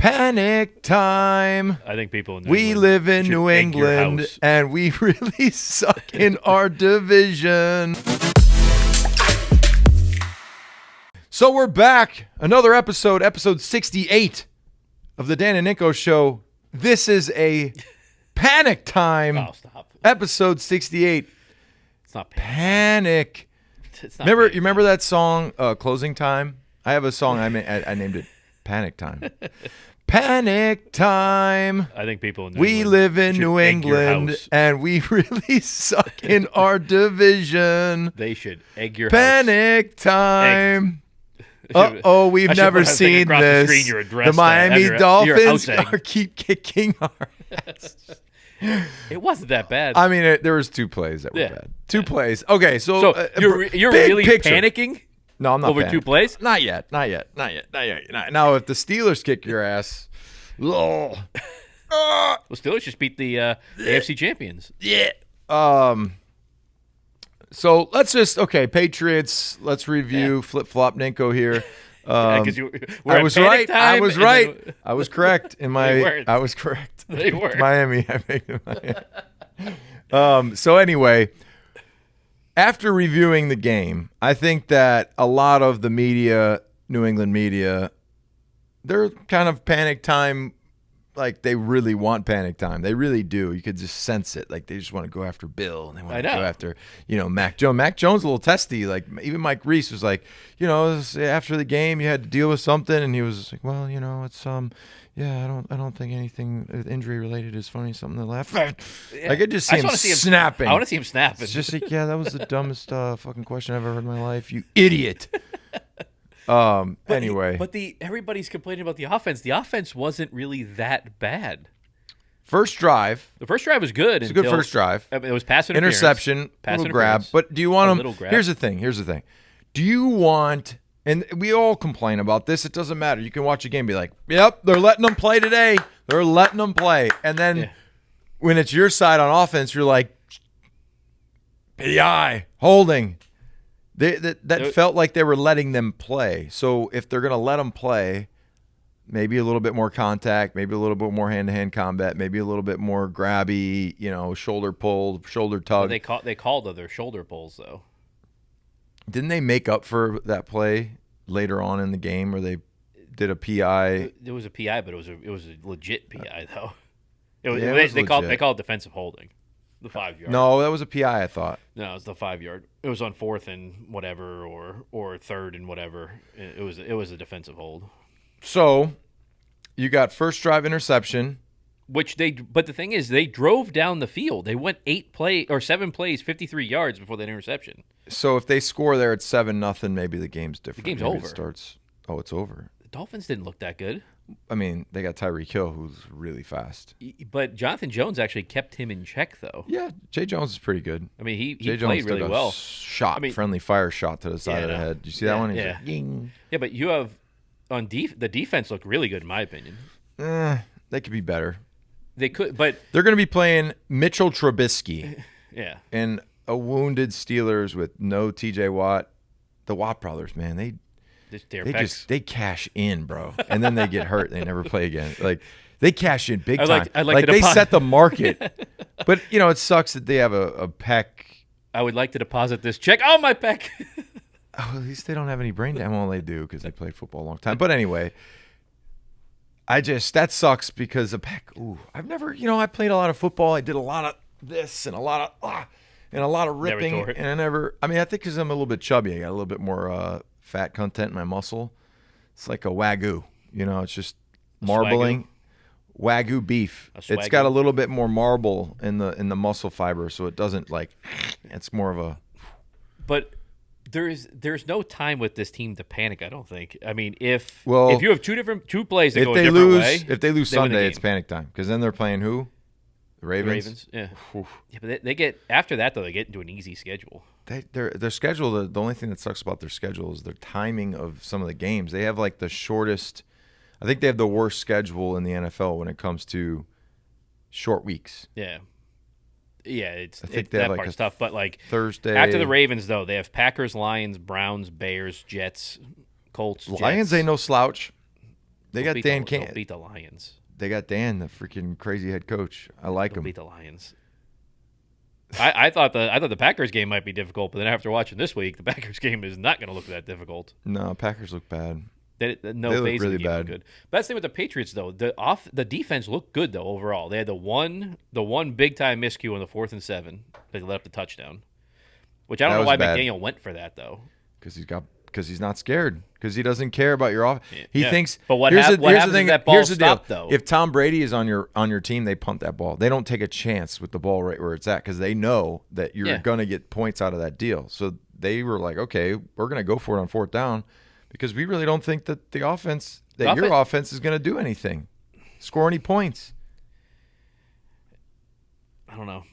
Panic time. I think people in New We England live in should New egg your England, house. and we really suck in our division. So we're back. Another episode 68 of the Dan and Ninko Show. This is a panic time. Oh, stop. Episode 68. It's not Panic. It's not You panic. remember that song, Closing Time? I have a song, I named it Panic Time. Panic time. I think people in New We England live in should New egg your England, house. and we really suck in our division. They should egg your house. Panic time. I We've should never put a thing seen across the this. screen, your address The to Miami have your Dolphins house egg. keep kicking our ass. It wasn't that bad. I mean, there was two plays that were Yeah. bad. Two plays. Okay, so, so you're big really picture. panicking No, I'm not over panicking. two plays? Not yet. Now, if the Steelers kick your ass, Well, Steelers just beat the AFC champions. yeah. So let's just Patriots. Let's review flip flop Ninko here. I was right. I was right. I was correct in my. They weren't. I was correct. They weren't. Miami. I picked Miami. So anyway, after reviewing the game, I think that a lot of the media, New England media, they're kind of panic time. Like they really want panic time. They really do. You could just sense it. Like they just want to go after Bill and they want to go after, Mac Jones. Mac Jones a little testy. Like even Mike Reese was like, after the game you had to deal with something, and he was like, well, it's I don't think anything injury related is funny. Something to laugh at. Like I just see him snapping. I want to see him snapping. It's just like, that was the dumbest fucking question I've ever heard in my life. You idiot. Anyway, but everybody's complaining about the offense. The offense wasn't really that bad. First drive. The first drive was good. It's a good first drive. It was pass interference. Interception, little grab. But do you want them? Here's the thing. Do you want? And we all complain about this. It doesn't matter. You can watch a game and be like, yep, they're letting them play today. They're letting them play. And then when it's your side on offense, you're like, PI, holding. That felt like they were letting them play. So if they're going to let them play, maybe a little bit more contact, maybe a little bit more hand-to-hand combat, maybe a little bit more grabby, shoulder pull, shoulder tug. Well, they called other shoulder pulls, though. Didn't they make up for that play later on in the game where they did a PI? It was a PI, but it was a legit PI, though. They called it defensive holding. The 5-yard. No, that was a PI, I thought. No, it was the 5-yard. It was on 4th and whatever, or 3rd and whatever. It was a defensive hold. So, you got first drive interception, but the thing is, they drove down the field. They went 7 plays, 53 yards before that interception. So if they score there at 7-0, maybe the game's different. The game's maybe over. It starts. Oh, it's over. The Dolphins didn't look that good. I mean, they got Tyreek Hill, who's really fast. But Jonathan Jones actually kept him in check, though. Yeah, Jay Jones is pretty good. I mean, he Jay played Jones really took a well. Friendly fire shot to the side of the head. Did you see that one? He's like, ding. Yeah, but you have the defense looked really good in my opinion. They could be better. They could, but they're going to be playing Mitchell Trubisky. Yeah, and a wounded Steelers with no T.J. Watt. The Watt brothers, man, they cash in, bro, and then they get hurt. They never play again. Like they cash in big time. They set the market. But it sucks that they have a Peck. I would like to deposit this check. Oh, my Peck. Oh, at least they don't have any brain damage. Well, they do because they played football a long time. But anyway, that sucks because of Peck. Ooh, I've never, I played a lot of football. I did a lot of this and a lot of ripping, and I think because I'm a little bit chubby, I got a little bit more fat content in my muscle. It's like a Wagyu, it's just marbling. Wagyu beef. It's got a little bit more marble in the muscle fiber, so it doesn't it's more of a. But there's no time with this team to panic. I don't think. I mean, if you have two plays that go a different way, if they lose Sunday, it's panic time because then they're playing who? The Ravens. Yeah. Yeah, but they get after that though. They get into an easy schedule. Their schedule. The only thing that sucks about their schedule is their timing of some of the games. They have the shortest. I think they have the worst schedule in the NFL when it comes to short weeks. Yeah. Yeah, they that have part's tough. But Thursday after the Ravens, though, they have Packers, Lions, Browns, Bears, Jets, Colts. Lions Jets. ain't no slouch. They got Dan They'll beat the Lions. They got Dan, the freaking crazy head coach. I like him. Beat the Lions. I thought the Packers game might be difficult, but then after watching this week, the Packers game is not going to look that difficult. No, Packers look bad. They look really bad. Good. But that's the thing with the Patriots, though. The defense looked good though overall. They had the one big time miscue on the 4th and 7. They let up the touchdown, which I don't know why McDaniel went for that though. Because he's not scared. Because he doesn't care about your offense. He thinks. But what happens if that ball stopped, though? If Tom Brady is on your team, they punt that ball. They don't take a chance with the ball right where it's at because they know that you're going to get points out of that deal. So they were like, okay, we're going to go for it on 4th down because we really don't think that your offense is going to do anything, score any points. I don't know.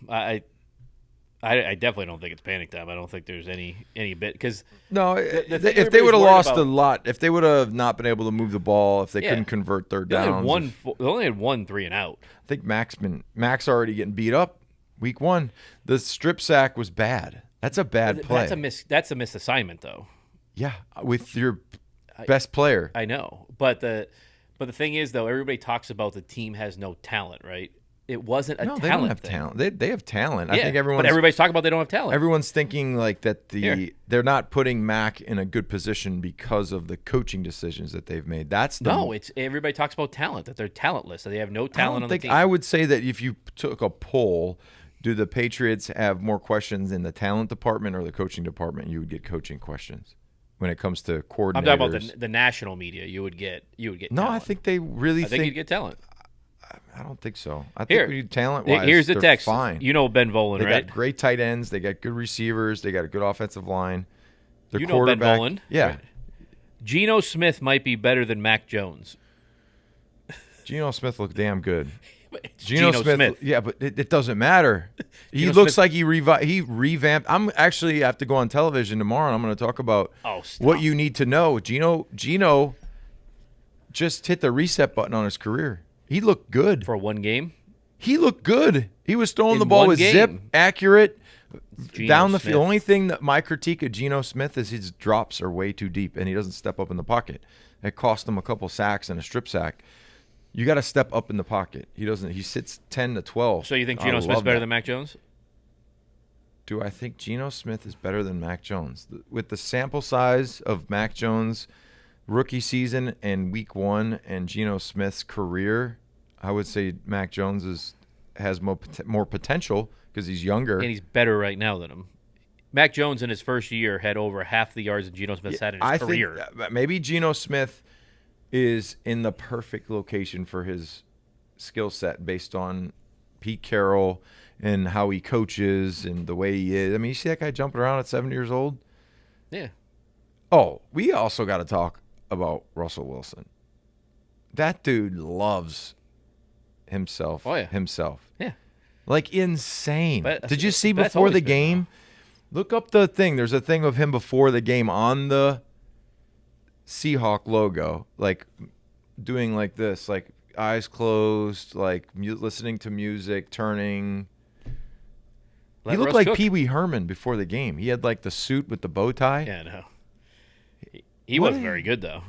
I definitely don't think it's panic time. I don't think there's any bit because if they would have lost a lot, if they would have not been able to move the ball, if they couldn't convert third downs, they only had 1 3 and out. I think Max already getting beat up week 1. The strip sack was bad. That's a bad play. That's a missed assignment though. Yeah, with your best player. I know, but the thing is though, everybody talks about the team has no talent, right? It wasn't a talent. They don't have thing. talent. They have talent. Yeah, I think but everybody's talking about they don't have talent. Everyone's thinking like that they're not putting Mac in a good position because of the coaching decisions that they've made. It's everybody talks about talent, that they're talentless, that they have no talent on the team. I would say that if you took a poll, do the Patriots have more questions in the talent department or the coaching department? You would get coaching questions when it comes to coordinators. I'm talking about the national media. You would get. No, talent. I think they really think you'd get talent. I don't think so. I think we talent-wise, here's the text. Fine. You know Ben Volen, right? They got great tight ends. They got good receivers. They got a good offensive line. You know Ben Volen. Yeah. Right. Geno Smith might be better than Mac Jones. Geno Smith looked damn good. Geno Smith. Yeah, but it doesn't matter. He looks like he revamped. I'm actually have to go on television tomorrow, and I'm going to talk about what you need to know. Geno just hit the reset button on his career. He looked good. For one game? He looked good. He was throwing the ball with zip, accurate, down the field. The only thing that my critique of Geno Smith is his drops are way too deep, and he doesn't step up in the pocket. It cost him a couple sacks and a strip sack. You got to step up in the pocket. He doesn't. He sits 10 to 12. So you think Geno Smith's better than Mac Jones? Do I think Geno Smith is better than Mac Jones? With the sample size of Mac Jones' rookie season and week 1 and Geno Smith's career, I would say Mac Jones has more potential because he's younger. And he's better right now than him. Mac Jones in his first year had over half the yards that Geno Smith had in his career. Think maybe Geno Smith is in the perfect location for his skill set based on Pete Carroll and how he coaches and the way he is. I mean, you see that guy jumping around at 7 years old? Yeah. Oh, we also got to talk about Russell Wilson. That dude loves himself. Oh, yeah. Himself. Yeah. Like insane. Did you see that's before the game? Look up the thing. There's a thing of him before the game on the Seahawk logo, like doing like this, like eyes closed, like listening to music, turning. He looked like Pee Wee Herman before the game. He had like the suit with the bow tie. Yeah, no. He wasn't very good, though.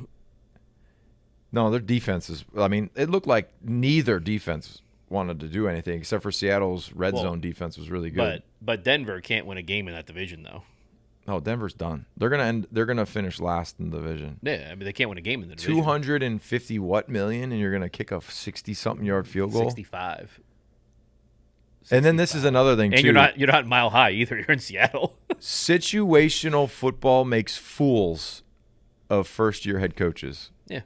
No, their defenses. I mean, it looked like neither defense wanted to do anything except for Seattle's red zone defense was really good. But Denver can't win a game in that division, though. No, Denver's done. They're gonna finish last in the division. Yeah, I mean they can't win a game in the division. 250 million, and you're gonna kick a 60-something yard field goal. 65. And then this is another thing and too. You're not mile high either. You're in Seattle. Situational football makes fools of first-year head coaches. Yeah.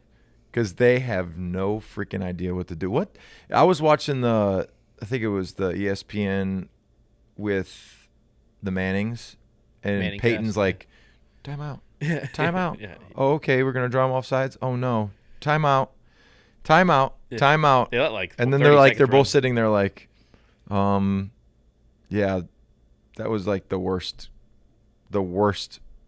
Because they have no freaking idea what to do. What I was watching I think it was the ESPN with the Mannings, and Peyton's like, time out, time out. Yeah. Oh, okay, we're gonna draw him off sides. Oh no, time out, time out, time out. Yeah, like, and then they're both sitting there like, yeah, that was like the worst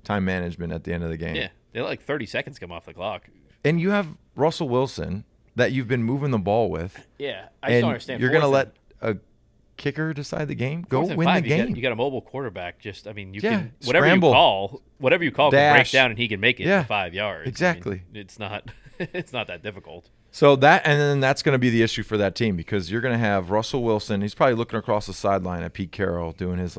time management at the end of the game. Yeah, they let like 30 seconds come off the clock. And you have Russell Wilson that you've been moving the ball with. Yeah, I just don't understand. You're going to let a kicker decide the game? Go 4th and win 5, the game. You got a mobile quarterback. Just, I mean, you Yeah, can whatever scramble. you call can break Dash. down and he can make it Yeah, to 5 yards. exactly. I mean, it's not it's not that difficult. So then that's going to be the issue for that team because you're going to have Russell Wilson. He's probably looking across the sideline at Pete Carroll doing his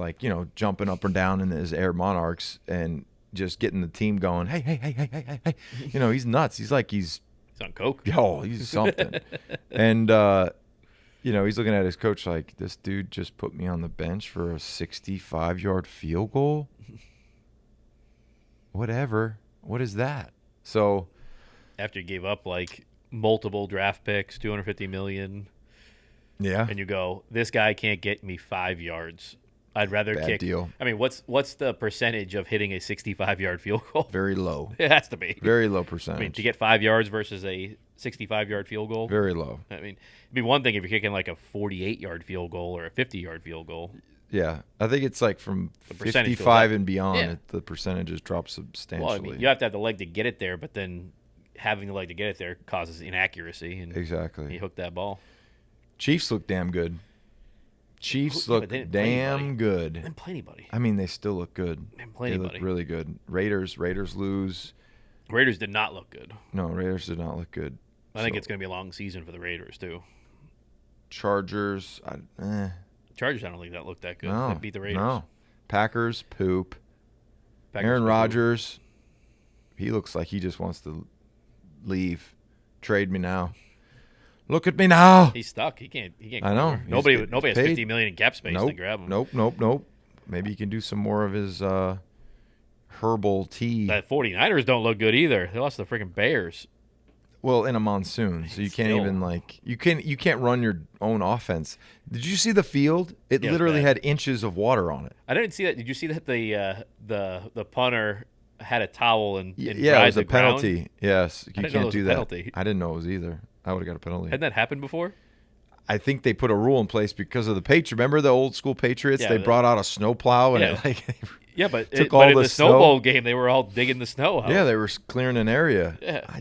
jumping up and down in his Air Monarchs and just getting the team going. Hey. He's nuts. He's on coke. Yo, he's something. And he's looking at his coach like, this dude just put me on the bench for a 65-yard field goal. Whatever. What is that? So after you gave up multiple draft picks, $250 million, yeah, and you go, this guy can't get me 5 yards. I'd rather Bad kick. deal. I mean, what's the percentage of hitting a 65-yard field goal? Very low. It has to be Very low percentage. I mean, to get 5 yards versus a 65-yard field goal. Very low. I mean, it'd be one thing if you're kicking a 48-yard field goal or a 50-yard field goal. Yeah, I think it's from The percentage 55 goes up. and beyond, Yeah. the percentages drop substantially. Well, I mean, you have to have the leg to get it there, but then having the leg to get it there causes inaccuracy, and Exactly. he hooked that ball. Chiefs look damn good. Chiefs Yeah, but look they didn't play damn anybody. good. Didn't play anybody. I mean, they still look good. Didn't play They anybody. look really good. Raiders lose. Raiders did not look good. No, Raiders did not look good. I think So, it's going to be a long season for the Raiders too. Chargers. Chargers, I don't think that looked that good. No, They beat the Raiders. No. Packers poop. Packers Aaron beat Rodgers. He looks like he just wants to leave. Trade me now. Look at me now. He's stuck. He can't. I know. Cover. Nobody has paid. $50 million in cap space to grab him. Nope. Maybe he can do some more of his herbal tea. The 49ers don't look good either. They lost to the freaking Bears. Well, in a monsoon, so you can't Still. even you can't run your own offense. Did you see the field? It Yeah, it was literally bad. had inches of water on it. I didn't see that. Did you see that the punter had a towel and Yeah, it dried was the a penalty. ground? Yes, you didn't know it can't was do a that. penalty. I didn't know it was either. I would have got a penalty. Hadn't that happened before? I think they put a rule in place because of the Patriots. Remember the old school Patriots? Yeah, they brought out a snowplow and Yeah. it But Took but all in the the snow. Snow Bowl game, they were all digging the snow out. yeah, they were clearing an area. Yeah.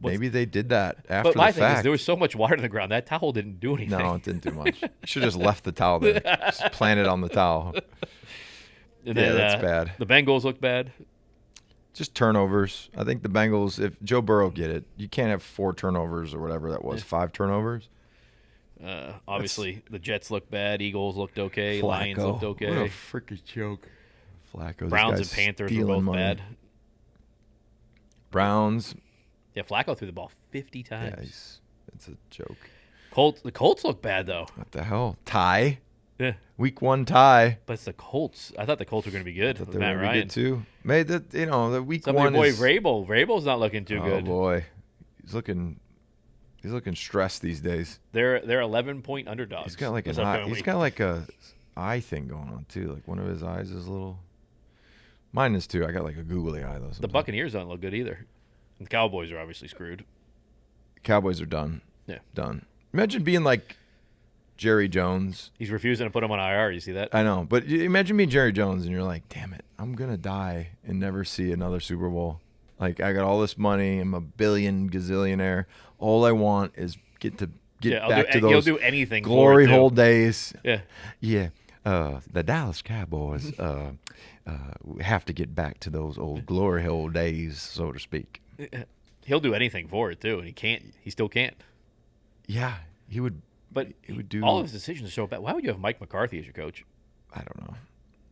Maybe they did that after But my the thing is, fact. there was so much water in the ground. That towel didn't do anything. No, it didn't do much. You should have just left the towel there. Just planted on the towel. And Yeah, then, that's bad. The Bengals look bad. Just turnovers. I think the Bengals, if Joe Burrow get it, you can't have 4 turnovers or whatever that was, 5 turnovers. Obviously, the Jets look bad. Eagles looked okay. Lions looked okay. What a freaking joke. Flacco. this Browns guy's and Panthers were stealing both money. bad. Browns. Yeah, Flacco threw the ball 50 Yeah, times. it's a joke. The Colts look bad though. What the hell? Tie? Yeah, Week 1 tie. but it's the Colts. I thought the Colts were going to be good Thought with they were Matt gonna be Ryan. good too. Made that the week Some of your 1 boy is Vrabel. Vrabel's not looking too oh good. boy, he's looking stressed these days. They're 11-point underdogs. He's got like this an eye, upcoming he's week. got like a eye thing going on too. Like one of his eyes is a little. Mine is too. I got like a googly eye though. The sometimes. Buccaneers don't look good either. And the Cowboys are obviously screwed. Cowboys are done. Yeah. Done. Imagine being like Jerry Jones. He's refusing to put him on IR. You see that? I know, but imagine being Jerry Jones and you're like, damn it, I'm gonna die and never see another Super Bowl. Like I got all this money, I'm a billion gazillionaire. All I want is get back to He'll those do anything. glory for it, too. hole days. Yeah. Yeah. The Dallas Cowboys have to get back to those old glory hole days, so to speak. He'll do anything for it too, and he can't. He still can't. Yeah, he would. But He would do all of his decisions are so bad. Why would you have Mike McCarthy as your coach? I don't know.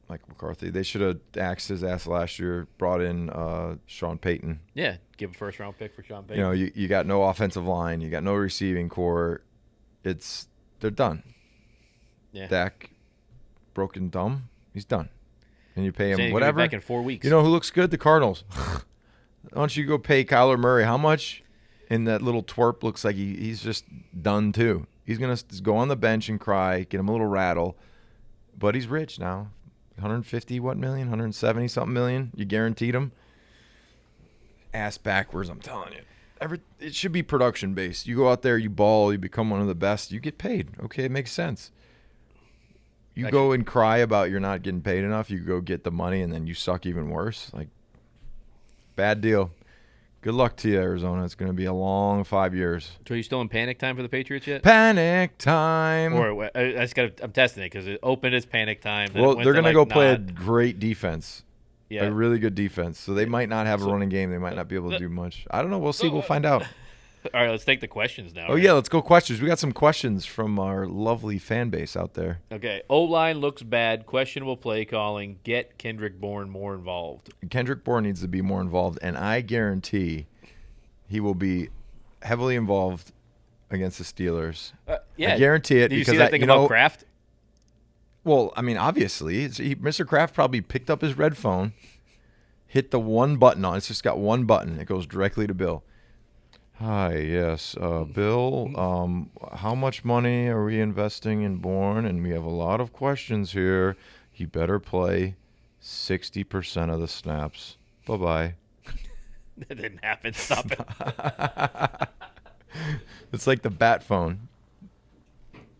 Mike McCarthy. They should have axed his ass last year, brought in Sean Payton. Yeah, give a first-round pick for Sean Payton. You know, you got no offensive line. You got no receiving core. They're done. yeah. Dak, broken thumb, he's done. And you pay Saying him he'll be whatever. back in 4 weeks. You know who looks good? The Cardinals. Why don't you go pay Kyler Murray how much? And that little twerp looks like he's just done too. He's going to go on the bench and cry, get him a little rattle. But he's rich now. 150 what million? 170 something million. You guaranteed him. Ass backwards, I'm telling you. It should be production based. You go out there, you ball, you become one of the best, you get paid. Okay, it makes sense. You go and cry about you're not getting paid enough, you go get the money and then you suck even worse. Like, bad deal. Good luck to you, Arizona. It's going to be a long 5 years. So are you still in panic time for the Patriots yet? Panic time. Or I'm testing it because it opened as panic time. Well, they're going to go play a great defense. Yeah. A really good defense. So they might not have a running game. They might not be able to do much. I don't know. We'll see. We'll find out. All right, let's take the questions now. Oh, yeah, let's go questions. We got some questions from our lovely fan base out there. Okay. O-line looks bad. Questionable play calling. Get Kendrick Bourne more involved. Kendrick Bourne needs to be more involved, and I guarantee he will be heavily involved against the Steelers. Yeah. I guarantee it. Did you see that thing about Kraft? Well, I mean, obviously, Mr. Kraft probably picked up his red phone, hit the one button on it. It's just got one button. It goes directly to Bill. Hi, yes, Bill, how much money are we investing in Bourne? And we have a lot of questions here. He better play 60% of the snaps. Bye-bye. That didn't happen. Stop it. It's like the bat phone.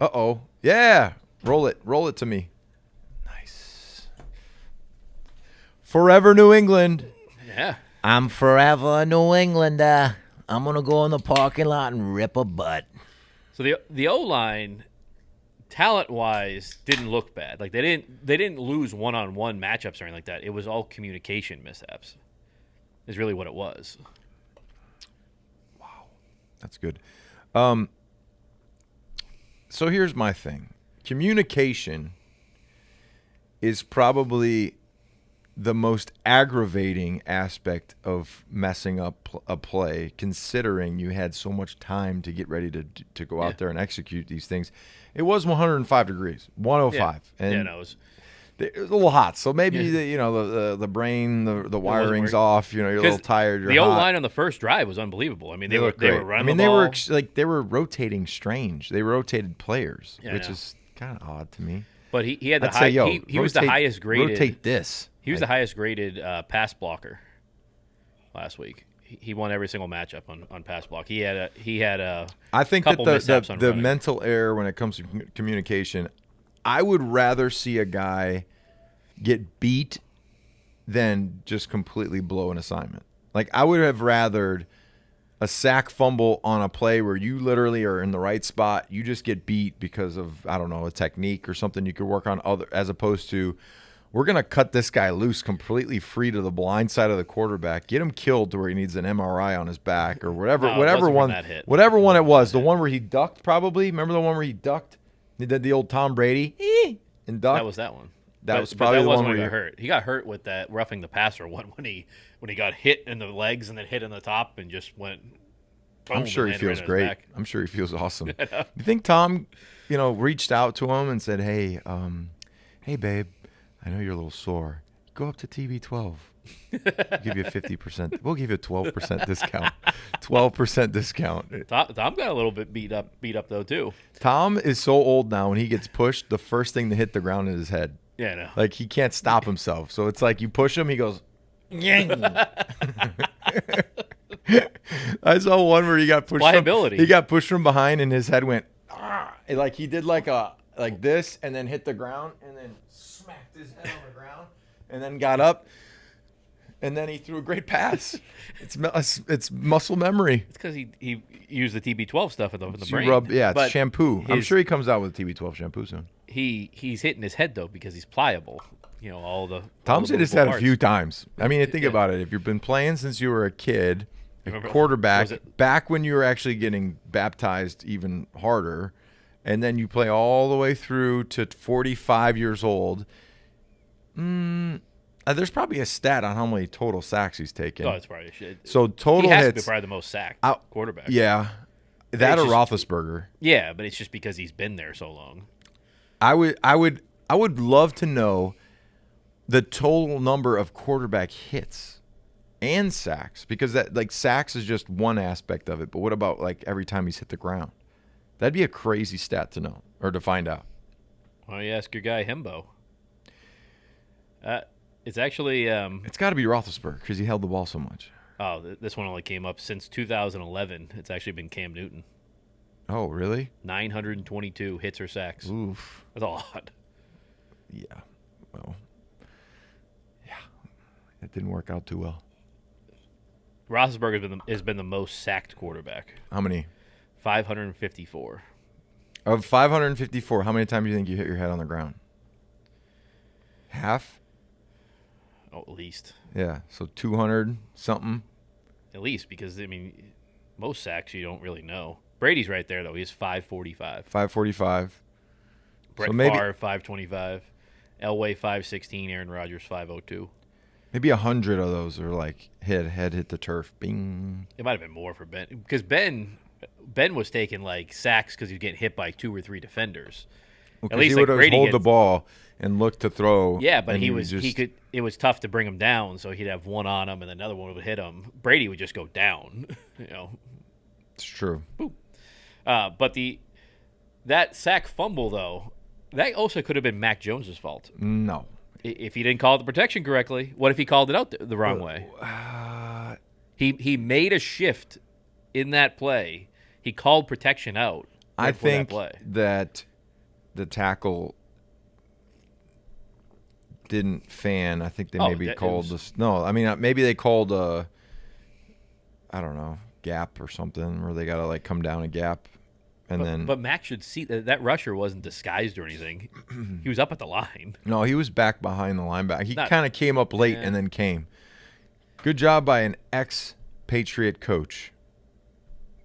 Uh-oh. Yeah. Roll it. Roll it to me. Nice. Forever New England. Yeah. I'm forever a New Englander. I'm going to go in the parking lot and rip a butt. So the O-line, talent-wise, didn't look bad. Like they didn't lose one-on-one matchups or anything like that. It was all communication mishaps. Is really what it was. Wow. That's good. So here's my thing. Communication is probably the most aggravating aspect of messing up a play, considering you had so much time to get ready to go out there and execute these things. It was 105 degrees, 105. Yeah, And no, it was a little hot. So maybe the brain, the wiring's off. You're a little tired. You're the hot. O-line on the first drive was unbelievable. I mean, they were running. I mean, the ball. they were rotating strange. They rotated players, which is kind of odd to me. But he had the I'd say, he was the highest graded. Rotate this. He was the highest graded pass blocker last week. He won every single matchup on pass block. He had a I think couple that mishaps on the running. mental error when it comes to communication, I would rather see a guy get beat than just completely blow an assignment. Like I would have rathered a sack fumble on a play where you literally are in the right spot. You just get beat because of, I don't know, a technique or something you could work on, as opposed to, we're going to cut this guy loose completely free to the blind side of the quarterback, get him killed to where he needs an MRI on his back or whatever, whatever one it was. The one where he ducked, probably. Remember the one where he ducked? He did the old Tom Brady and ducked. That was that one. That was probably the one where he got hurt. He got hurt with that roughing the passer one when he got hit in the legs and then hit in the top and just went. Boom, I'm sure he feels right great. I'm sure he feels awesome. You think Tom, reached out to him and said, "Hey, hey, babe, I know you're a little sore. Go up to TB12. We'll give you 50%. We'll give you a 12% discount. 12% discount." Tom got a little bit beat up though too. Tom is so old now. When he gets pushed, the first thing to hit the ground is his head. Yeah, no. Like he can't stop himself. So it's like you push him, he goes. I saw one where he got pushed. He got pushed from behind, and his head went. Like he did like this, and then hit the ground, and then smacked his head on the ground, and then got up, and then he threw a great pass. It's muscle memory. It's because he used the TB12 stuff in the brain. It's shampoo. I'm sure he comes out with TB12 shampoo soon. He's hitting his head though because he's pliable. Tom's hit his head a few times. I mean, think about it. If you've been playing since you were a kid, quarterback, back when you were actually getting baptized even harder, and then you play all the way through to 45 years old, there's probably a stat on how many total sacks he's taken. Oh, it's probably shit. So total he has hits. To be probably the most sacked quarterback. Yeah. That or Roethlisberger. Yeah, but it's just because he's been there so long. I would love to know the total number of quarterback hits and sacks, because sacks is just one aspect of it. But what about every time he's hit the ground? That'd be a crazy stat to know or to find out. Why don't you ask your guy Hembo? It's actually it's got to be Roethlisberger because he held the ball so much. Oh, this one only came up since 2011. It's actually been Cam Newton. Oh, really? 922 hits or sacks. Oof. That's a lot. Yeah. Well, yeah. It didn't work out too well. Roethlisberger has been the most sacked quarterback. How many? 554. Of 554, how many times do you think you hit your head on the ground? Half? Oh, at least. Yeah, so 200 something. At least, because, I mean, most sacks you don't really know. Brady's right there, though. He's 545. 545. Brett So maybe, Favre, 525. Elway, 516. Aaron Rodgers, 502. maybe 100 of those are like head hit the turf. Bing. It might have been more for Ben. Because Ben was taking, like, sacks because he was getting hit by 2 or 3 defenders. Well, At least, he would like, always Brady hold the gets- ball and look to throw. Yeah, but and he just, could. It was tough to bring him down, so he'd have one on him, and another one would hit him. Brady would just go down, you know. It's true. Boop. But that sack fumble though, that also could have been Mac Jones's fault No. if he didn't call the protection correctly. What if he called it out the wrong way? He made a shift in that play. He called protection out. I for that think play. that the tackle didn't fan. I think they maybe called this. No, I mean maybe they called I don't know, gap or something where they got to like come down a gap, and But Mac should see that rusher wasn't disguised or anything. He was up at the line. no, he was back behind the linebacker. He Not- kind of came up late Yeah. and then came. Good job by an ex-Patriot coach.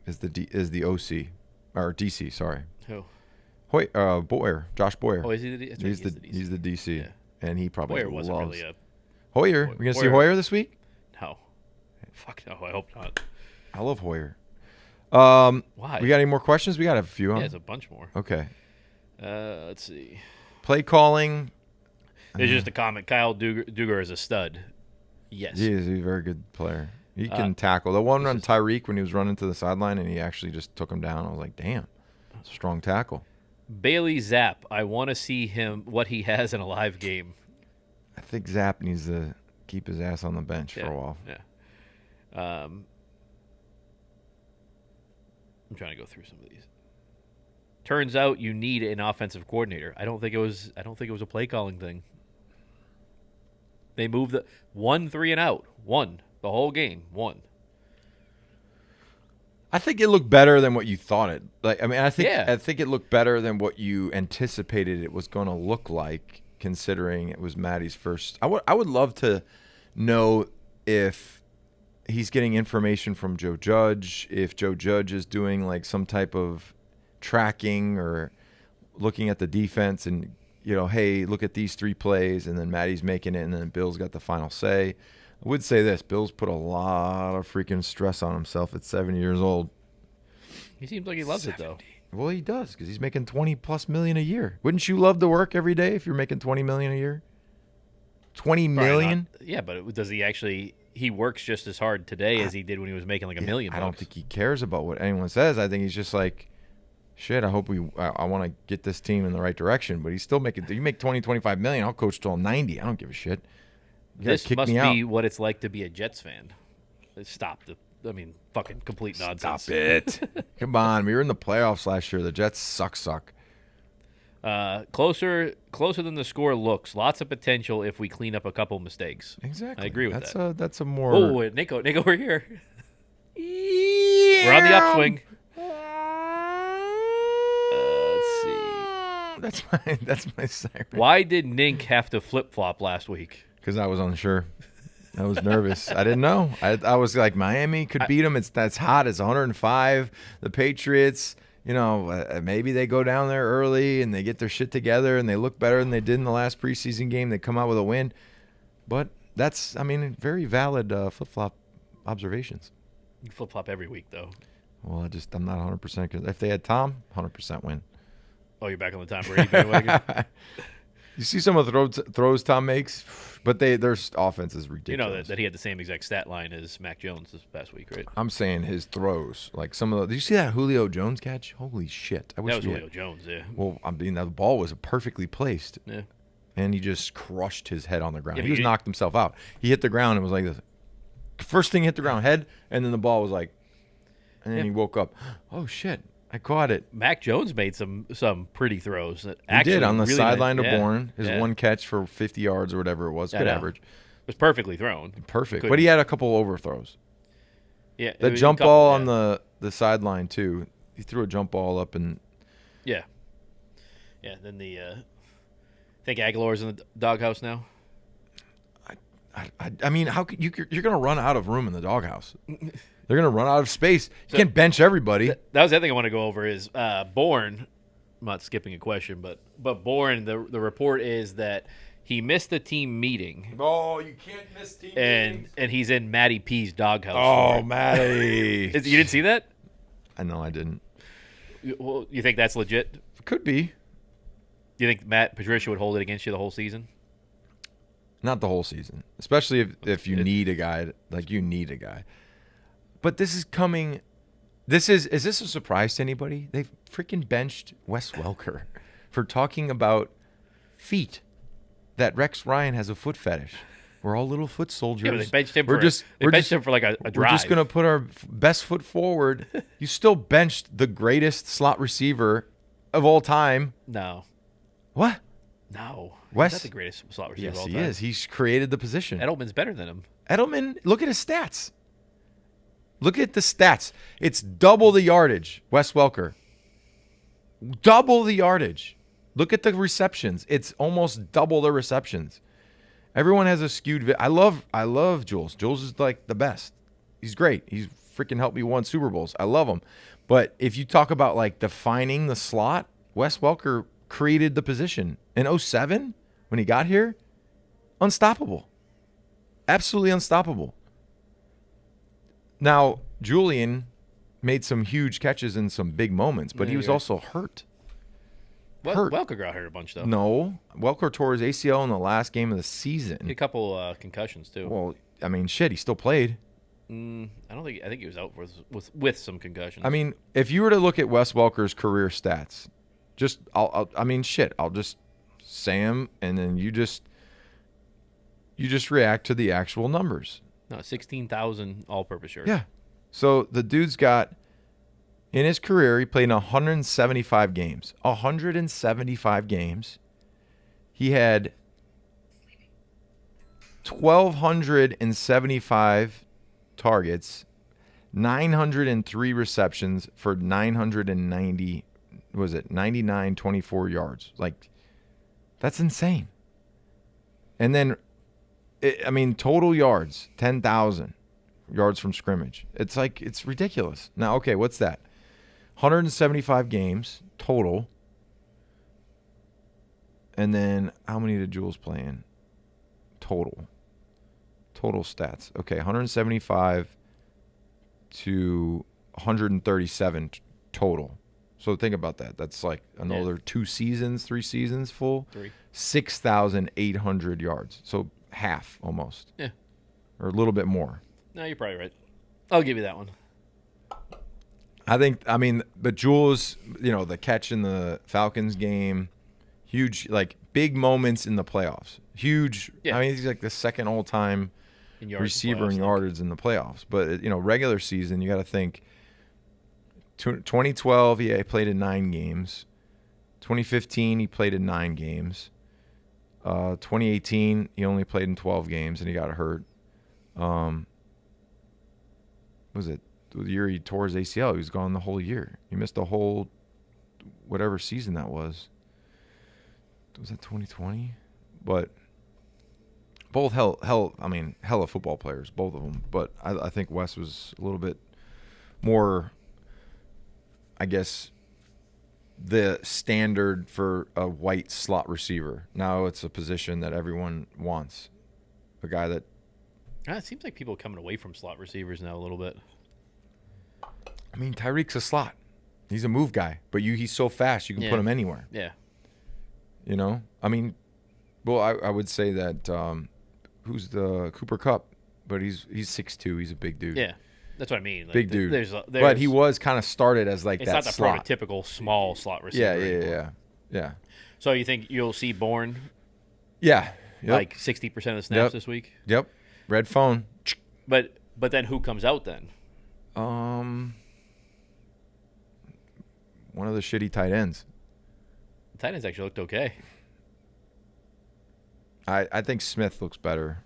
Is the OC or DC? Sorry, Who? Boyer, Josh Boyer. Oh, is he? That's right, He's the DC, Yeah. and he probably Boyer wasn't loves really a Hoyer. We're gonna see Hoyer- Hoyer this week. no. Fuck no. I hope not. I love Hoyer. Why? We got any more questions? We got a few. Yeah, Huh? there's a bunch more. Okay. Let's see. Play calling. There's just a comment. Kyle Dugar is a stud. Yes. He's a very good player. He can tackle. The one on Tyreek when he was running to the sideline and he actually just took him down. I was like, damn, that's a strong tackle. Bailey Zapp. I want to see what he has in a live game. I think Zapp needs to keep his ass on the bench for a while. Yeah. I'm trying to go through some of these. Turns out you need an offensive coordinator. I don't think it was a play calling thing. They moved the 1 3 and out. The whole game. 1. I think it looked better than what you thought it. I think Yeah. I think it looked better than what you anticipated it was going to look like, considering it was Matty's first. I would love to know if he's getting information from Joe Judge, if Joe Judge is doing like some type of tracking or looking at the defense and, hey, look at these 3 plays, and then Matty's making it, and then Bill's got the final say. I would say this: Bill's put a lot of freaking stress on himself at 70 years old. He seems like he loves it though. Well, he does, because he's making $20+ million a year. Wouldn't you love to work every day if you're making $20 million a year? $20 Probably million? not. Yeah, but does he actually? He works just as hard today as he did when he was making like $1 million. I don't think he cares about what anyone says. I think he's just like, shit, I hope I want to get this team in the right direction. But he's still making. You make $20, $25 million, I'll coach till I'm 90. I don't give a shit. You gotta This kick must me be out. what it's like to be a Jets fan. Stop fucking complete nonsense. Stop it. Come on, we were in the playoffs last year. The Jets suck. Closer than the score looks. Lots of potential if we clean up a couple mistakes. Exactly. I agree with that. That's a more. Oh, Ninko, we're here. We're on the upswing. Let's see. That's my siren. Why did Nink have to flip flop last week? Because I was unsure. I was nervous. I didn't know. I was like, Miami could beat them. That's hot. It's 105. The Patriots, maybe they go down there early and they get their shit together and they look better than they did in the last preseason game. They come out with a win. But that's, very valid flip-flop observations. You flip flop every week though. Well, I'm not 100%. Because if they had Tom, 100% win. Oh, you're back on the Tom Brady bandwagon. You see some of the throws Tom makes, but their offense is You ridiculous. know that he had the same exact stat line as Mac Jones this past week, right? I'm saying his throws, like some of the. Did you see that Julio Jones catch? Holy shit! I wish That was we Julio had- Jones, yeah. Well, the ball was perfectly placed, Yeah. and he just crushed his head on the ground. Yeah, He but was you- knocked himself out. He hit the ground and was like this. First thing hit the ground, head, and then the ball was like, and then Yeah. he woke up. Oh shit! I caught it. Mac Jones made some pretty throws. That He actually did on the really sideline nice. to Bourne. His Yeah. one catch for 50 yards or whatever it was. I Good know. average. It was perfectly thrown. Perfect. Good. But he had a couple overthrows. Yeah, it That was a jump couple, ball yeah. on the sideline too. He threw a jump ball up and Yeah. Yeah, then I think Aguilar's in the doghouse now. I mean, how could you're going to run out of room in the doghouse? They're going to run out of space. You can't bench everybody. That was the other thing I want to go over is Bourne. I'm not skipping a question, but Bourne, the report is that he missed the team meeting. Oh, you can't miss team And he's in Matty P's doghouse. Oh, Matty. You didn't see that? I know I didn't. Well, you think that's legit? Could be. Do you think Matt Patricia would hold it against you the whole season? Not the whole season, especially if you need a guy. Like, you need a guy. But this is coming. Is this a surprise to anybody? They've freaking benched Wes Welker for talking about feet. That Rex Ryan has a foot fetish. We're all little foot soldiers. Yeah, but they benched him for like a drive. We're just going to put our best foot forward. You still benched the greatest slot receiver of all time. No. What? No. Wes? He's not the greatest slot receiver of Yes, all he time. is. He's created the position. Edelman's better than him. Edelman, look at his stats. Look at the stats. It's double the yardage, Wes Welker. Double the yardage. Look at the receptions. It's almost double the receptions. Everyone has a skewed. I love Jules. Jules is like the best. He's great. He's freaking helped me win Super Bowls. I love him. But if you talk about like defining the slot, Wes Welker created the position in 2007 when he got here. Unstoppable. Absolutely unstoppable. Now, Julian made some huge catches in some big moments, but he was also hurt. Welker got hurt a bunch, though. No. Welker tore his ACL in the last game of the season. He had a couple concussions, too. Well, I mean, shit, he still played. I think he was out with some concussions. I mean, if you were to look at Wes Welker's career stats, I'll just say them, and then you just react to the actual numbers. No, 16,000 all-purpose yards. Yeah. So the dude's got, in his career, he played in 175 games. 175 games. He had 1,275 targets, 903 receptions for 990, 99.24 yards. Like, that's insane. And then, total yards, 10,000 yards from scrimmage. It's ridiculous. Now, okay, what's that? 175 games total. And then how many did Jules play in? Total stats. Okay, 175 to 137 total. So think about that. That's like another 3 seasons full. 6,800 yards. So half almost. Yeah. Or a little bit more. No, you're probably right. I'll give you that one. But Jules, the catch in the Falcons game, huge, like big moments in the playoffs. Huge. Yeah. He's like the second all-time receiver in yardage in the playoffs. But, regular season, you got to think 2012, he played in 9 games. 2015, he played in 9 games. 2018, he only played in 12 games, and he got hurt. Was it the year he tore his ACL? He was gone the whole year. He missed the whole whatever season that was. Was that 2020? But both hella football players, both of them. But I think Wes was a little bit more, I guess, the standard for a white slot receiver. Now it's a position that everyone wants. A guy that... It seems like people are coming away from slot receivers now a little bit. Tyreek's a slot. He's a move guy. But he's so fast, you can put him anywhere. Yeah. I would say that who's the Cooper Kupp? But he's 6'2". He's a big dude. Yeah. That's what I mean. Like, big dude. There's, but he was kind of started as like it's that slot. It's not the prototypical small slot receiver. Yeah. So you think you'll see Bourne? Yeah. Yep. Like 60% of the snaps this week? Yep. Red phone. But then who comes out then? One of the shitty tight ends. The tight ends actually looked okay. I think Smith looks better.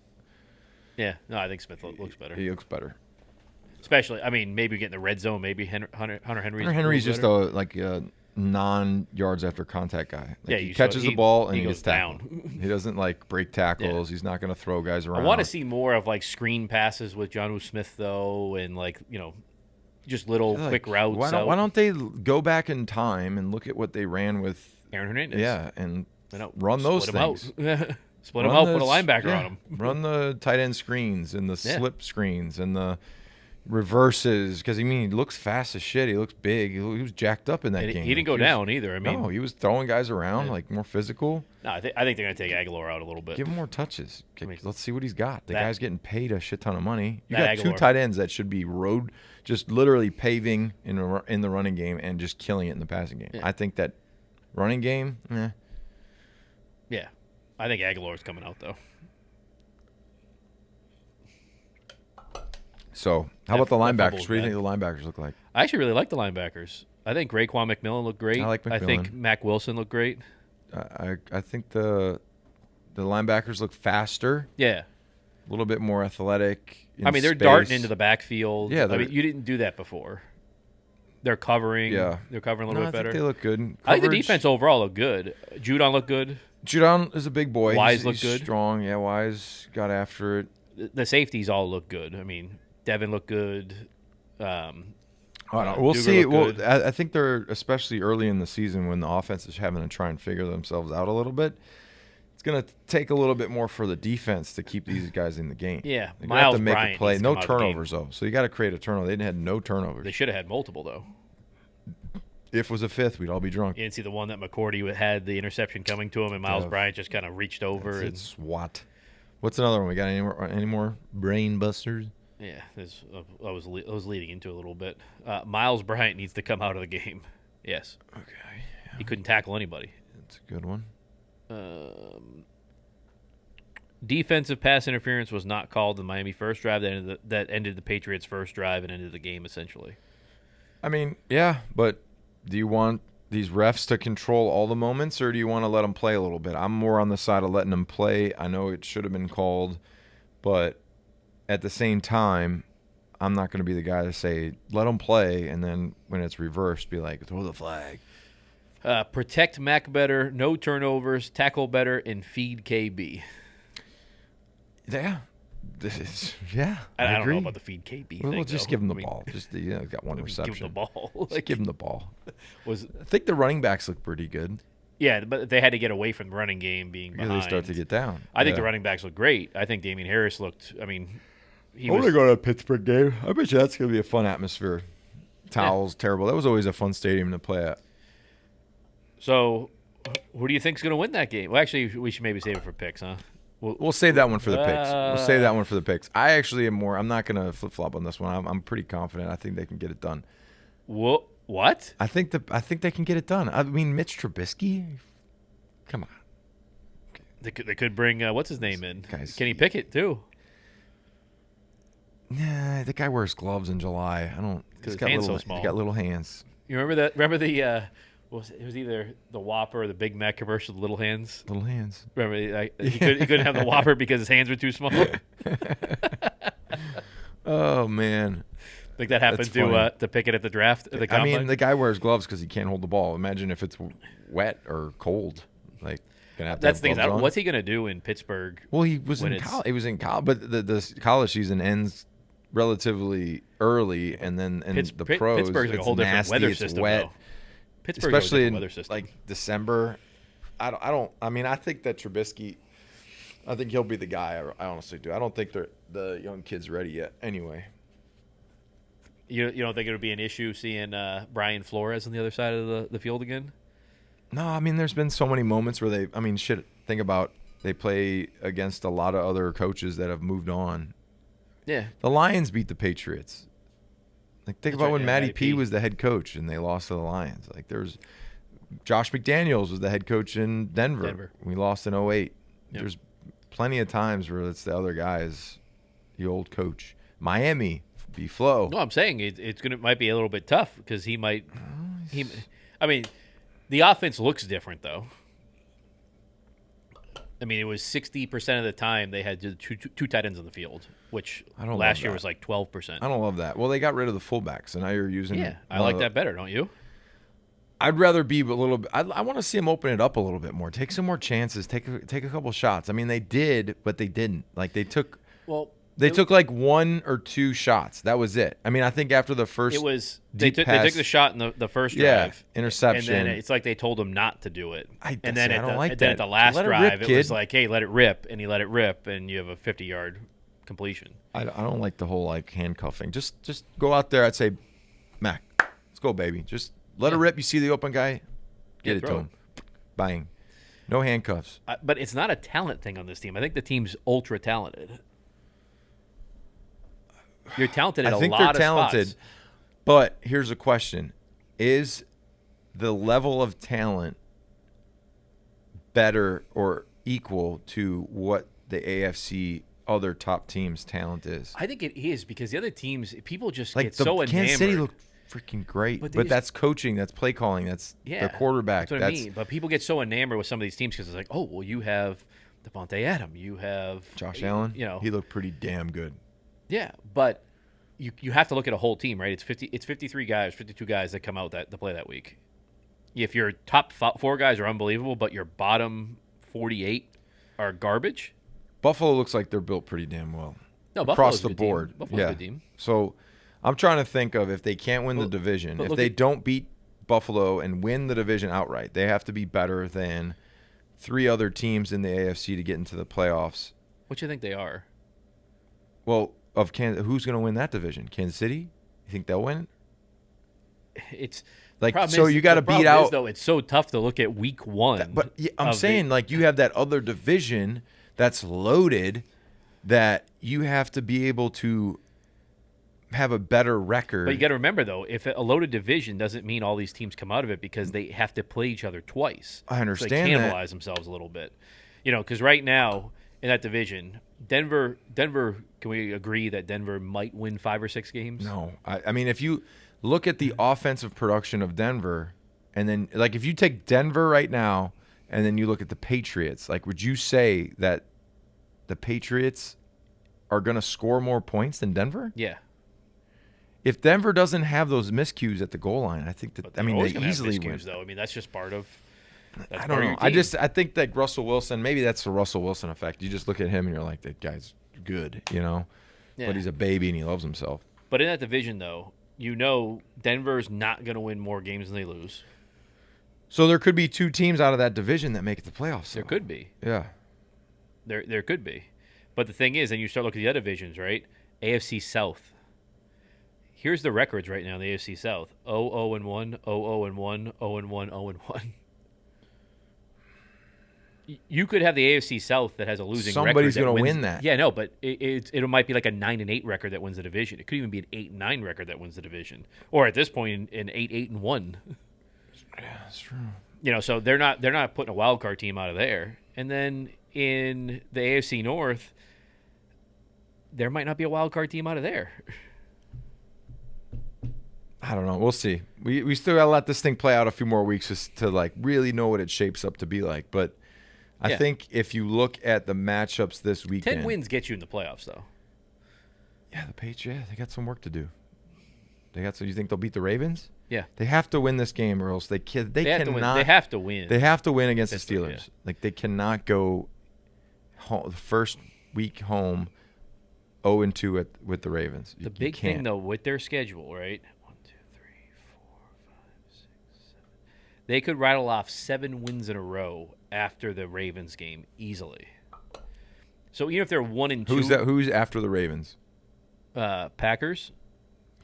Yeah. No, I think Smith looks better. He looks better. Especially, I mean, maybe getting the red zone. Maybe Hunter Henry's Hunter Henry's just a non-yards after contact guy. Like, Yeah, he catches the ball and he goes gets tackled. down. He doesn't like break tackles. He's not going to throw guys around. I want to see more of like screen passes with Jonnu Smith though, and like just little quick routes. Why don't they go back in time and look at what they ran with Aaron Hernandez? Yeah, and run those things. Split them out. Put a linebacker on them. Run the tight end screens and the slip screens and the reverses, because he looks fast as shit. He looks big. He was jacked up in that game. He didn't go down either. I mean, no, he was throwing guys around like more physical. No, I think they're going to take Aguilar out a little bit. Give him more touches. Let's see what he's got. The guy's getting paid a shit ton of money. You that got Aguilar. 2 tight ends that should be just literally paving in the running game and just killing it in the passing game. Yeah. I think that running game, Yeah, I think Aguilar's coming out though. So, how about the linebackers? What do you think the linebackers look like? I actually really like the linebackers. I think Raekwon McMillan looked great. I like McMillan. I think Mac Wilson looked great. I think the linebackers look faster. Yeah. A little bit more athletic. They're darting into the backfield. Yeah, you didn't do that before. They're covering. Yeah. They're covering a little bit better. I think they look good. I think the defense overall looked good. Judon looked good. Judon is a big boy. Wise looked good. Strong. Yeah, Wise got after it. The safeties all look good. I mean, Devin looked good. We'll see. Well, I think they're, especially early in the season when the offense is having to try and figure themselves out a little bit, it's going to take a little bit more for the defense to keep these guys in the game. Yeah, They're Miles have to make Brien a play. needs to No come out of the turnovers, though. So you got to create a turnover. They had no turnovers. They should have had multiple, though. If it was a fifth, we'd all be drunk. You didn't see the one that McCourty had the interception coming to him, and Miles Bryant just kind of reached over. It's SWAT. What's another one? We got any more brain busters? Yeah, I was leading into it a little bit. Miles Bryant needs to come out of the game. Yes. Okay. Yeah. He couldn't tackle anybody. That's a good one. Defensive pass interference was not called in the Miami first drive. That ended the Patriots' first drive and ended the game, essentially. I mean, yeah, but do you want these refs to control all the moments, or do you want to let them play a little bit? I'm more on the side of letting them play. I know it should have been called, but at the same time, I'm not going to be the guy to say, let them play, and then when it's reversed, be like, throw the flag. Protect Mac better, no turnovers, tackle better, and feed KB. Yeah. I don't agree. know about the feed KB We'll thing, just though. give him the ball. Just got one reception. Give him the ball. Just give him the ball. I I think the running backs look pretty good. Yeah, but they had to get away from the running game being behind. They start to get down. I think the running backs look great. I think Damian Harris looked. I mean, I want to go to a Pittsburgh game. I bet you that's going to be a fun atmosphere. Towels, terrible. That was always a fun stadium to play at. So, who do you think's going to win that game? Well, actually, we should maybe save it for picks, huh? We'll save that one for the picks. We'll save that one for the picks. I actually am more. I'm not going to flip flop on this one. I'm pretty confident. I think they can get it done. What? I think they can get it done. I mean, Mitch Trubisky. Come on. Okay. They could bring what's his name in? Kenny Pickett too. Nah, the guy wears gloves in July. I don't. Because his hands so small. He's got little hands. You remember that? Remember the it was either the Whopper or the Big Mac commercial, the little hands. Little hands. Remember he couldn't have the Whopper because his hands were too small. Oh man. Like that happened to Pickett at the draft. At the combine. I mean, the guy wears gloves because he can't hold the ball. Imagine if it's wet or cold. Like, gonna have to that's have the thing. gloves on. What's he gonna do in Pittsburgh? Well, he was in college. He was in college, but the college season ends relatively early, and then the pros. Pittsburgh's like a whole different weather system. Wet, though. Pittsburgh's especially in weather system. like December. I mean, I think that Trubisky. I think he'll be the guy. I honestly do. I don't think the young kid's ready yet. Anyway. You don't think it would be an issue seeing Brian Flores on the other side of the field again? No, I mean, there's been so many moments where think about they play against a lot of other coaches that have moved on. Yeah. The Lions beat the Patriots. Like, think about when Matty P was the head coach and they lost to the Lions. Like, there's Josh McDaniels was the head coach in Denver. We lost in 08. Yep. There's plenty of times where it's the other guys, the old coach. Miami. Be Flo. No, I'm saying might be a little bit tough because he might. I mean, the offense looks different though. I mean, it was 60% of the time they had two tight ends on the field, which I don't last love year that. was like 12%. I don't love that. Well, they got rid of the fullback, so now you're using. Yeah, I like that better, don't you? I'd rather be a little bit. I want to see them open it up a little bit more. Take some more chances. Take a couple shots. I mean, they did, but they didn't. Like they took. Well, They took like 1 or 2 shots. That was it. I mean, I think after the first, it was they took pass, the shot in the first yeah, drive, interception, and then it's like they told him not to do it. Then at the last let drive, it it was like, hey, let it rip, and he let it rip, and you have a 50-yard completion. I don't like the whole like handcuffing. Just go out there. I'd say, Mac, let's go, baby. Just let it rip. You see the open guy, get it to him. Bang. No handcuffs. But it's not a talent thing on this team. I think the team's ultra talented. You're talented at a lot of spots. I think they're talented, but here's a question. Is the level of talent better or equal to what the AFC other top teams' talent is? I think it is because the other teams, people just like get so enamored. Kansas City looked freaking great, but that's coaching, that's play calling, that's the quarterback. That's what I mean. But people get so enamored with some of these teams because it's like, oh, well, you have Devontae Adams, you have Josh Allen. You know, he looked pretty damn good. Yeah, but you have to look at a whole team, right? It's 53 guys, 52 guys that come out to play that week. If your top 4 guys are unbelievable, but your bottom 48 are garbage. Buffalo looks like they're built pretty damn well. No, across the board. Buffalo's a good team. So I'm trying to think of if they can't win the division, if they don't beat Buffalo and win the division outright, they have to be better than 3 other teams in the AFC to get into the playoffs. What do you think they are? Well, of Kansas, who's going to win that division? Kansas City? You think they'll win? It's like so you got to beat out. Though it's so tough to look at week 1. But I'm saying like you have that other division that's loaded that you have to be able to have a better record. But you got to remember though, if a loaded division doesn't mean all these teams come out of it because they have to play each other twice. I understand so they cannibalize themselves a little bit. You know, because right now in that division, Denver. Can we agree that Denver might win 5 or 6 games? No, I mean if you look at the offensive production of Denver, and then like if you take Denver right now, and then you look at the Patriots, like would you say that the Patriots are going to score more points than Denver? Yeah. If Denver doesn't have those miscues at the goal line, I think that they easily win. Though I mean that's just part of. I don't know. I think that Russell Wilson, maybe that's the Russell Wilson effect. You just look at him and you're like, that guy's good, you know. Yeah. But he's a baby and he loves himself. But in that division, though, you know Denver's not going to win more games than they lose. So there could be 2 teams out of that division that make it to playoffs. There could be. Yeah. There could be. But the thing is, then you start looking at the other divisions, right? AFC South. Here's the records right now in the AFC South. 0-0-1, 0-0-1, 0-1, 0-1. You could have the AFC South that has a losing record. Somebody's going to win that. Yeah, no, but it might be like a 9-8 record that wins the division. It could even be an 8-9 record that wins the division, or at this point, an 8-1. Yeah, that's true. You know, so they're not putting a wild card team out of there. And then in the AFC North, there might not be a wild card team out of there. I don't know. We'll see. We still got to let this thing play out a few more weeks just to like really know what it shapes up to be like, but. I think if you look at the matchups this weekend, 10 wins get you in the playoffs, though. Yeah, the Patriots, they got some work to do. So you think they'll beat the Ravens? Yeah, they have to win this game, or else they cannot. They have to win. They have to win against the Steelers. Yeah. Like they cannot go the first week home 0-2 with the Ravens. The big thing though with their schedule, right? 1, 2, 3, 4, 5, 6, 7. They could rattle off 7 wins in a row after the Ravens game easily. So even if they're 1-2, who's after the Ravens? Packers,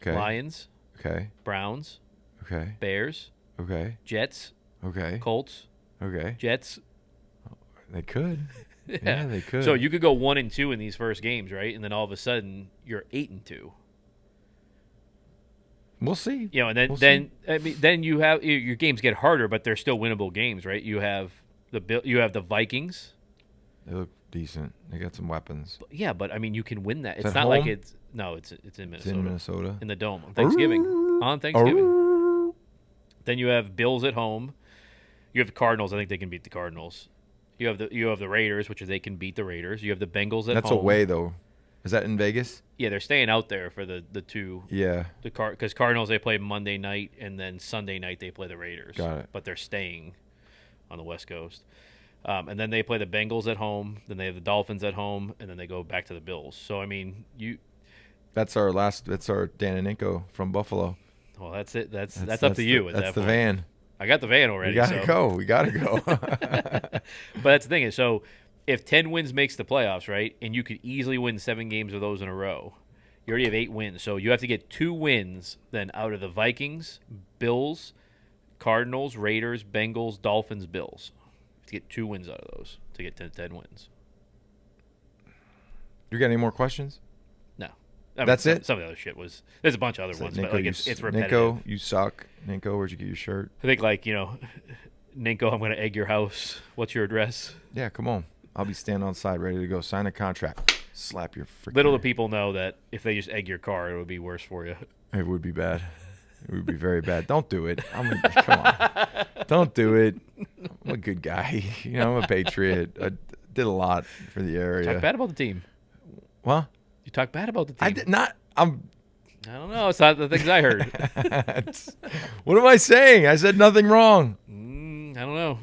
okay. Lions, okay, Browns, okay, Bears, okay, Jets, okay, Colts, okay, Jets. They could. Yeah, they could. So you could go 1-2 in these first games, right? And then all of a sudden you're 8-2. We'll see. You know, and then you have your games get harder, but they're still winnable games, right? You have the Vikings. They look decent. They got some weapons. Yeah, but I mean, you can win that. Is it's that not home? like it's in Minnesota. It's in Minnesota. In the Dome on Thanksgiving. On Thanksgiving. Then you have Bills at home. You have the Cardinals. I think they can beat the Cardinals. You have the Raiders, which is they can beat the Raiders. You have the Bengals at That's home. away though. Is that in Vegas? Yeah, they're staying out there for the two. Yeah. Because Cardinals they play Monday night and then Sunday night they play the Raiders. Got it. But they're staying on the West Coast. And then they play the Bengals at home. Then they have the Dolphins at home, and then they go back to the Bills. So I mean, That's our Dan and Ninko from Buffalo. Well, that's it. That's up to you. That's the point. van. I got the van already. We gotta go. We gotta go. But that's the thing is, so if 10 wins makes the playoffs, right, and you could easily win 7 games of those in a row, you already have 8 wins. So you have to get 2 wins then out of the Vikings, Bills, Cardinals, Raiders, Bengals, Dolphins, Bills. You have to get 2 wins out of those to get to 10 wins. You got any more questions? No. That's it? Some of the other shit was – there's a bunch of other ones, Ninko, but like it's repetitive. Ninko, you suck. Ninko, where'd you get your shirt? I think like, Ninko, I'm going to egg your house. What's your address? Yeah, come on. I'll be standing outside ready to go. Sign a contract. Slap your freaking. Little do people know that if they just egg your car, it would be worse for you. It would be bad. It would be very bad. Don't do it. Come on. Don't do it. I'm a good guy. I'm a Patriot. I did a lot for the area. Talk bad about the team. What? You talk bad about the team. I did not. I don't know. It's not the things I heard. What am I saying? I said nothing wrong. I don't know.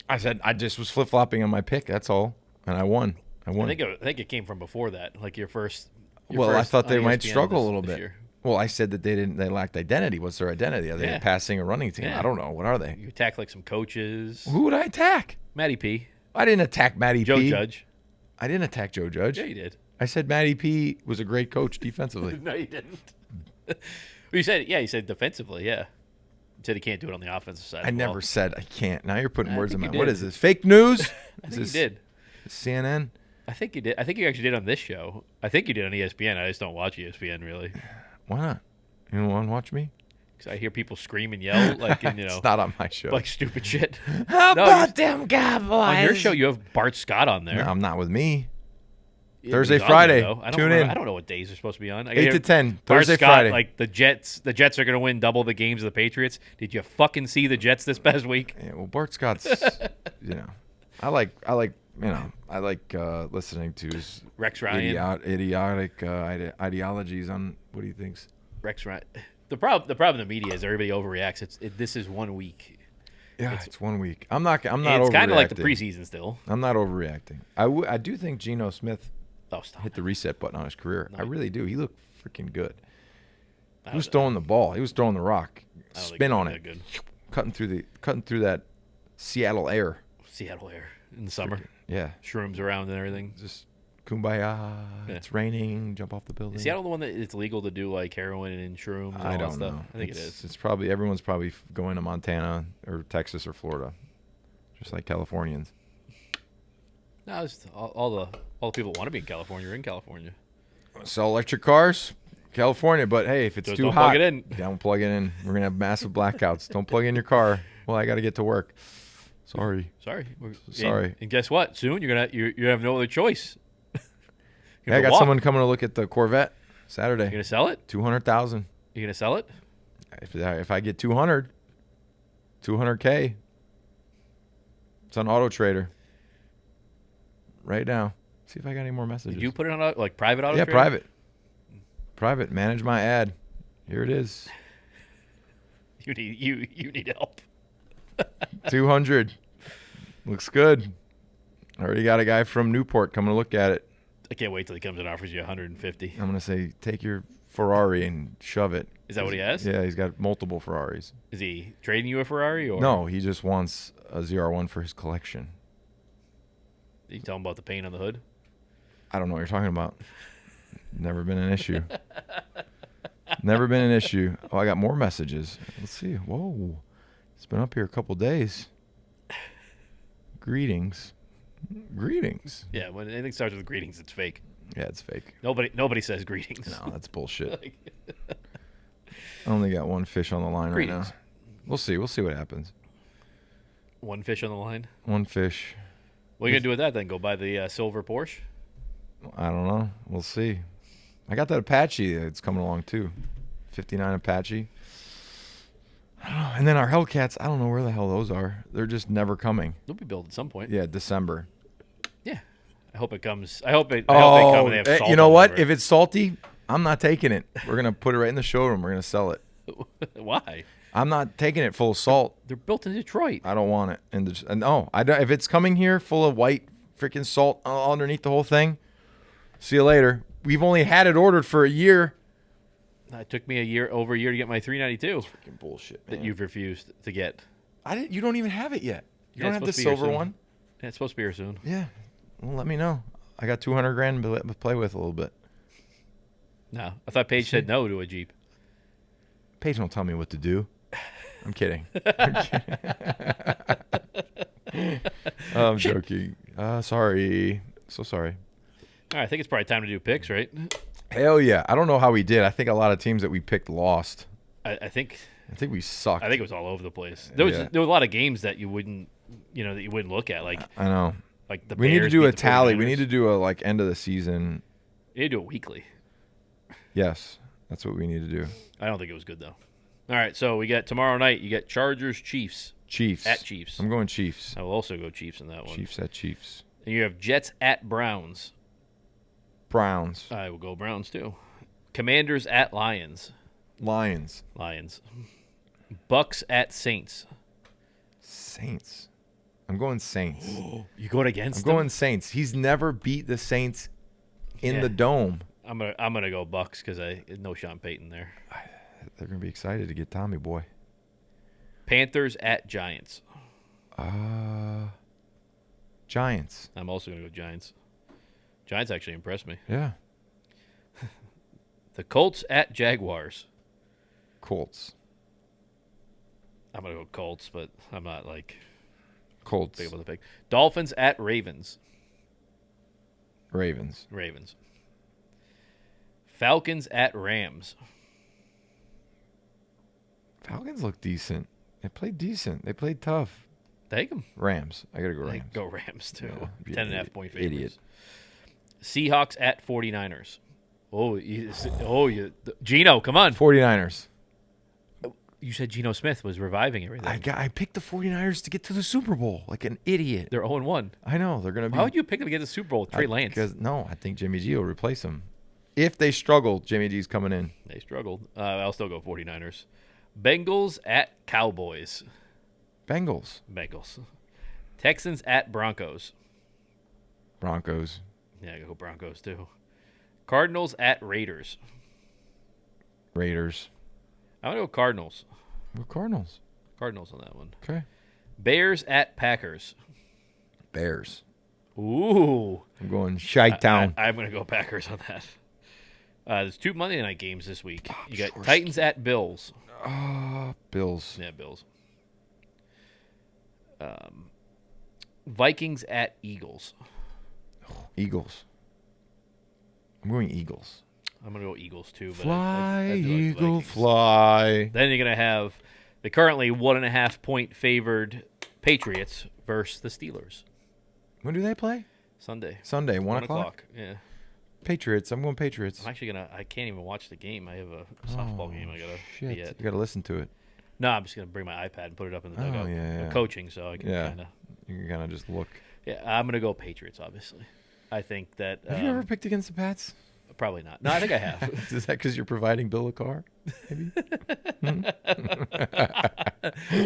I just was flip flopping on my pick. That's all, and I won. I think it came from before that, like your first. I thought they on might ESPN struggle a little this bit. year. Well, I said that they lacked identity. What's their identity? Are they a passing or running team? Yeah. I don't know. What are they? You attack like some coaches. Who would I attack? Matty P. I didn't attack Matty Joe P. Judge. I didn't attack Joe Judge. Yeah, you did. I said Matty P was a great coach defensively. No, you didn't. You said defensively, yeah. You said he can't do it on the offensive side. I never said I can't. Now you're putting words in my think mouth. you What did. is this? Fake news? I think you did. CNN? I think you did. I think you actually did on this show. I think you did on ESPN. I just don't watch ESPN really. Why not? You don't want to watch me? Because I hear people scream and yell like, It's not on my show. like stupid shit. How No, about them Cowboys? On your show, you have Bart Scott on there. No, I'm not with me. Yeah, Thursday, he's on Friday. there, though. I don't Tune remember- in. I don't know what days they're supposed to be on. 8 to 10. Bart Thursday, Scott, Friday. like the Jets are going to win double the games of the Patriots. Did you fucking see the Jets this past week? Yeah, well, Bart Scott's, I like listening to his Rex Ryan. idiotic ideologies on what he thinks. Rex Ryan. The problem in the media is everybody overreacts. This is 1 week. Yeah, it's 1 week. I'm not It's overreacting. kind of like the preseason still. I'm not overreacting. I do think Geno Smith Oh, stop. hit the reset button on his career. No, I really do. He looked freaking good. I He was don't- throwing the ball. He was throwing the rock. I don't think Spin he's on that it. good. Cutting through that Seattle air. Seattle air in the summer. Yeah. Shrooms around and everything. Just kumbaya. Yeah. It's raining. Jump off the building. Is Seattle the one that it's legal to do like heroin and shrooms and all I that don't stuff? know. I think it is. It's probably everyone's probably going to Montana or Texas or Florida, just like Californians. No, it's all the people that want to be in California are in California. Sell electric cars, California. But hey, if it's Just too don't hot, plug it in. Don't plug it in. We're gonna have massive blackouts. Don't plug in your car. Well, I got to get to work. Sorry. Sorry. Sorry. And guess what? Soon you have no other choice. Hey, I got someone coming to look at the Corvette Saturday. You gonna sell it? 200,000. You gonna sell it? If I get 200K, it's on Auto Trader right now. See if I got any more messages. Did you put it on like private auto? Yeah, Trader? private. Manage my ad. Here it is. You need help. 200. Looks good. I already got a guy from Newport coming to look at it. I can't wait till he comes and offers you 150. I'm gonna say, take your Ferrari and shove it. Is that what he has? Yeah, he's got multiple Ferraris. Is he trading you a Ferrari or No, he just wants a ZR1 for his collection. Did you tell him about the paint on the hood? I don't know what you're talking about. Never been an issue. Never been an issue. Oh, I got more messages. Let's see. Whoa. It's been up here a couple days. Greetings. Yeah, when anything starts with greetings, it's fake. Yeah, it's fake. Nobody says greetings. No, that's bullshit. Like, I only got one fish on the line right Greetings. now. We'll see. We'll see what happens. one fish on the line. One fish. What are you gonna do with that then? Go buy the silver Porsche? I don't know. We'll see. I got that Apache that's coming along too. 59 Apache. And then our Hellcats, I don't know where the hell those are. They're just never coming. They'll be built at some point. Yeah, December. Yeah. I hope it comes. I hope they come and they have salt you know all what? over it. If it's salty, I'm not taking it. We're going to put it right in the showroom. We're going to sell it. Why? I'm not taking it full of salt. They're built in Detroit. I don't want it. No, I don't. If it's coming here full of white freaking salt underneath the whole thing, see you later. We've only had it ordered for a year. It took me over a year to get my 392 Freaking bullshit, man. that you've refused to get. You don't even have it yet. You don't Yeah, have the it's supposed to be here silver soon. one? Yeah, it's supposed to be here soon. Yeah. Well, let me know. I got $200,000 to play with a little bit. No, I thought Paige said no to a Jeep. Paige don't tell me what to do. I'm kidding. I'm joking. Sorry. So sorry. All right, I think it's probably time to do picks, right? Hell yeah. I don't know how we did. I think a lot of teams that we picked lost. I think we sucked. I think it was all over the place. There was a lot of games that you wouldn't look at, like I know. Like the we need to Bears do beat a the tally. We 49ers. need to do a end of the season. You need to do it weekly. Yes. That's what we need to do. I don't think it was good though. All right, so we got tomorrow night. You got Chargers, Chiefs. Chiefs. At Chiefs. I'm going Chiefs. I will also go Chiefs in that one. Chiefs at Chiefs. And you have Jets at Browns. Browns. I will go Browns too. Commanders at Lions. Lions. Bucks at Saints. Saints. I'm going Saints. You going against I'm them? going Saints. He's never beat the Saints in Yeah. the dome. I'm gonna go Bucks because no Sean Payton there. They're going to be excited to get Tommy Boy. Panthers at Giants. Giants. I'm also gonna go Giants. Giants actually impressed me. Yeah. The Colts at Jaguars. Colts. I'm gonna go Colts, but I'm not like Colts. big able to pick. Dolphins at Ravens. Ravens. Falcons at Rams. Falcons look decent. They played decent. They played tough. Take them. Rams. I got to go Rams. Go Rams too. Yeah, be 10.5 point favorites. idiot. Seahawks at 49ers. Geno, come on. 49ers. You said Geno Smith was reviving everything. I picked the 49ers to get to the Super Bowl like an idiot. They're 0-1. I know. They're going to be. Why would you pick them to get the Super Bowl with Trey Lance? Because I think Jimmy G will replace him. If they struggle, Jimmy G's coming in. They struggled. I'll still go 49ers. Bengals at Cowboys. Bengals. Texans at Broncos. Broncos. Yeah, I go Broncos too. Cardinals at Raiders. Raiders. I'm going to go Cardinals. We're Cardinals. Cardinals on that one. Okay. Bears at Packers. Bears. Ooh. I'm going Chi-Town. I'm going to go Packers on that. There's 2 Monday night games this week. You got Titans at Bills. Bills. Yeah, Bills. Vikings at Eagles. Eagles. I'm going Eagles. I'm going to go Eagles too. But Fly, I do like the Eagle, Vikings. fly. Then you're going to have the currently 1.5 point favored Patriots versus the Steelers. When do they play? Sunday. 1 o'clock? Yeah. Patriots. I'm going Patriots. I'm actually I can't even watch the game. I have a softball game I got to Shit. be at. You got to listen to it. No, I'm just going to bring my iPad and put it up in the dugout. yeah. I'm coaching, so I can kind of. You can kind of just look. Yeah, I'm going to go Patriots, obviously. I think that. Have you ever picked against the Pats? Probably not. No, I think I have. Is that because you're providing Bill a car? Maybe?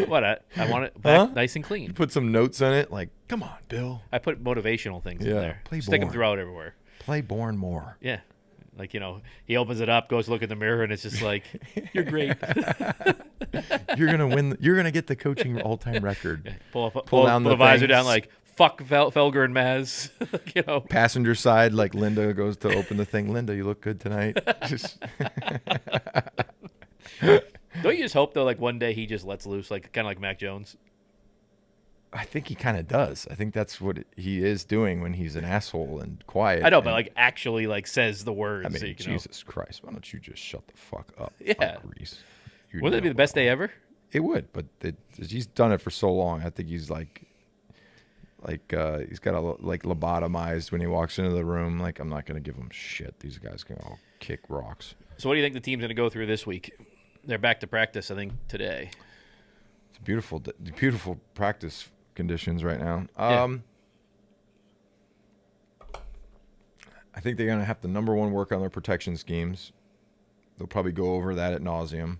What? I want it back nice and clean. You put some notes on it, like, come on, Bill. I put motivational things in there. Play Stick them born. throughout everywhere. Play born more. Yeah. Like, he opens it up, goes look in the mirror, and it's just like, you're great. You're going to win. You're going to get the coaching all-time record. Pull down the the visor things. down like, fuck Felger and Maz. Passenger side, like Linda goes to open the thing. Linda, you look good tonight. Don't you just hope, though, like one day he just lets loose, like kind of like Mac Jones? I think he kind of does. I think that's what he is doing when he's an asshole and quiet. I know, but like actually like says the words. I mean, so you can Jesus Christ, why don't you just shut the fuck up? Yeah. Reese? Wouldn't that be the best day ever? It would, but he's done it for so long. I think he's he's got lobotomized when he walks into the room. Like, I'm not going to give him shit. These guys can all kick rocks. So what do you think the team's going to go through this week? They're back to practice, I think, today. It's beautiful practice conditions right now. Yeah. I think they're going to have to, number one, work on their protection schemes. They'll probably go over that at nauseum.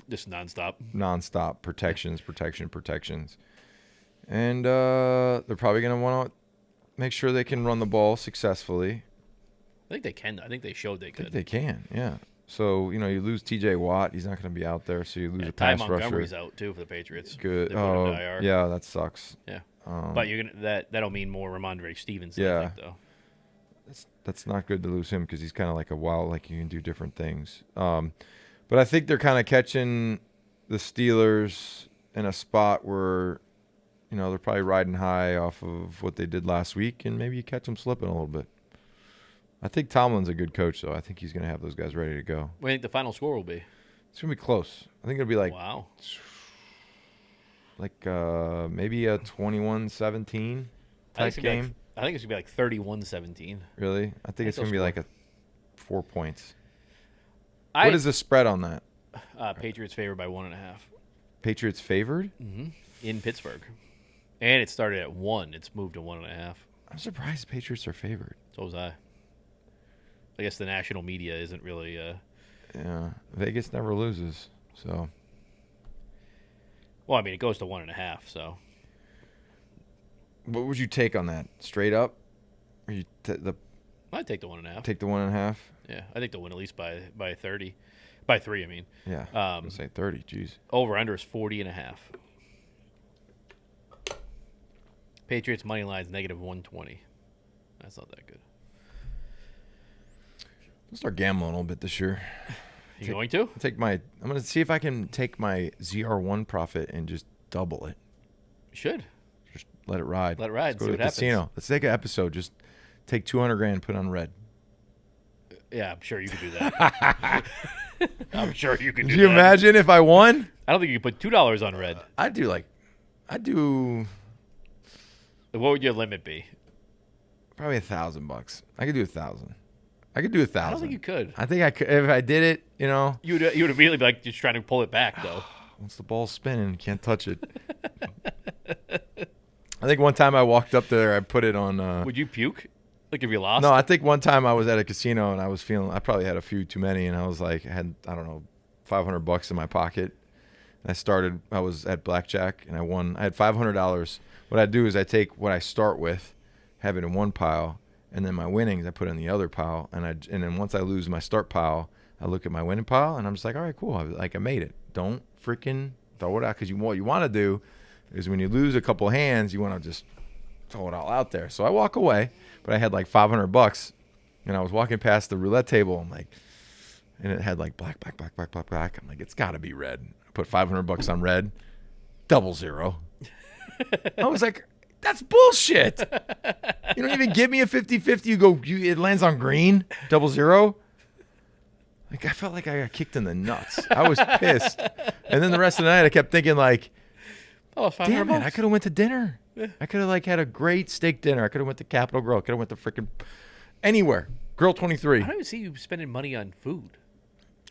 Just nonstop. Nonstop protections. And they're probably going to want to make sure they can run the ball successfully. I think they can. I think they showed they I could. think they can, yeah. So, you lose T.J. Watt. He's not going to be out there, so you lose a Ty pass rusher. Montgomery's out, too, for the Patriots. Good. They put him to IR. Yeah, that sucks. Yeah. But you're gonna that'll mean more Ramondre Stevenson, Yeah. I think, though. That's not good to lose him because he's kind of like a wild, like you can do different things. But I think they're kind of catching the Steelers in a spot where, they're probably riding high off of what they did last week, and maybe you catch them slipping a little bit. I think Tomlin's a good coach, though. I think he's going to have those guys ready to go. What do you think the final score will be? It's going to be close. I think it'll be like Wow. Maybe a 21-17 type game. I think it's going to be like 31-17. Really? I think it's going to be like 4 points. What is the spread on that? Patriots favored by 1.5. Patriots favored? Mm-hmm. In Pittsburgh. And it started at 1. It's moved to 1.5. I'm surprised Patriots are favored. So was I. I guess the national media isn't really. Yeah, Vegas never loses, so. Well, I mean, it goes to 1.5. So. What would you take on that? Straight up? Or you I'd take the 1.5. Take the 1.5? Yeah, I think they'll win at least by 30, by 3. I mean. Yeah. I was gonna say 30. Jeez. Over under is 40.5. Patriots money line's -120. That's not that good. I'll start gambling a little bit this year. You going to? I'm going to see if I can take my ZR1 profit and just double it. You should. Just let it ride. Let it ride. Let's go See to the what happens. casino. Let's take an episode. Just take $200,000 and put on red. Yeah, I'm sure you could do that. I'm sure you could do that. Could you imagine if I won? I don't think you could put $2 on red. I'd do What would your limit be? probably $1,000. I could do 1,000. I could do 1,000. I don't think you could. I think I could if I did it. You would immediately be like just trying to pull it back though. Once the ball's spinning, can't touch it. I think one time I walked up there, I put it on. Would you puke? Like if you lost? No, I think one time I was at a casino and I was feeling. I probably had a few too many, and I was like, I had $500 in my pocket. And I was at blackjack and I won. I had $500. What I do is I take what I start with, have it in one pile, and then my winnings I put in the other pile, and then once I lose my start pile, I look at my winning pile and I'm just like, all right, cool. I made it. Don't freaking throw it out, because what you want to do is when you lose a couple hands, you want to just throw it all out there. So I walk away, but I had like $500, and I was walking past the roulette table. I'm like, and it had like black. I'm like, it's got to be red. I put $500 on red, 000. I was like, that's bullshit. You don't even give me a 50-50. It lands on green, 000. Like, I felt like I got kicked in the nuts. I was pissed. And then the rest of the night, I kept thinking like, damn it, I could have went to dinner. Yeah. I could have had a great steak dinner. I could have went to Capitol Grill. I could have went to freaking anywhere. Grill 23. I don't even see you spending money on food.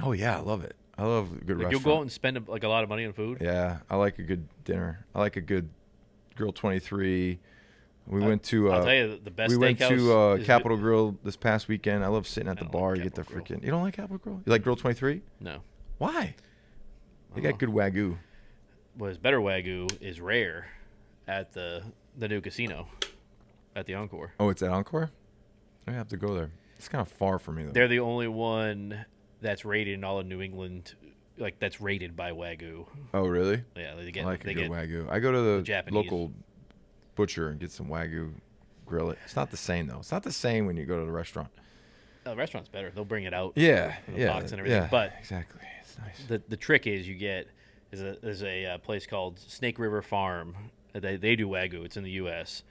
Oh yeah, I love it. I love a good restaurant. You'll go out and spend a lot of money on food? Yeah, I like a good dinner. I like a good Grill 23. We went to. I'll tell you, the best. We went to Capitol Grill this past weekend. I love sitting at the bar. Like you get the Capitol freaking. You don't like Capitol Grill? You like Grill 23? No. Why? They got good Wagyu. What's better Wagyu is rare at the new casino at the Encore. Oh, it's at Encore? I have to go there. It's kind of far for me, though. They're the only one that's rated in all of New England, like that's rated by Wagyu. Oh, really? Yeah, I like a good Wagyu. I go to the Japanese local butcher and get some Wagyu, grill it. It's not the same, though. It's not the same when you go to the restaurant. The restaurant's better. They'll bring it out. Yeah, in the box and everything. Yeah, but exactly. It's nice. The trick is there's a place called Snake River Farm. They do Wagyu. It's in the U.S.,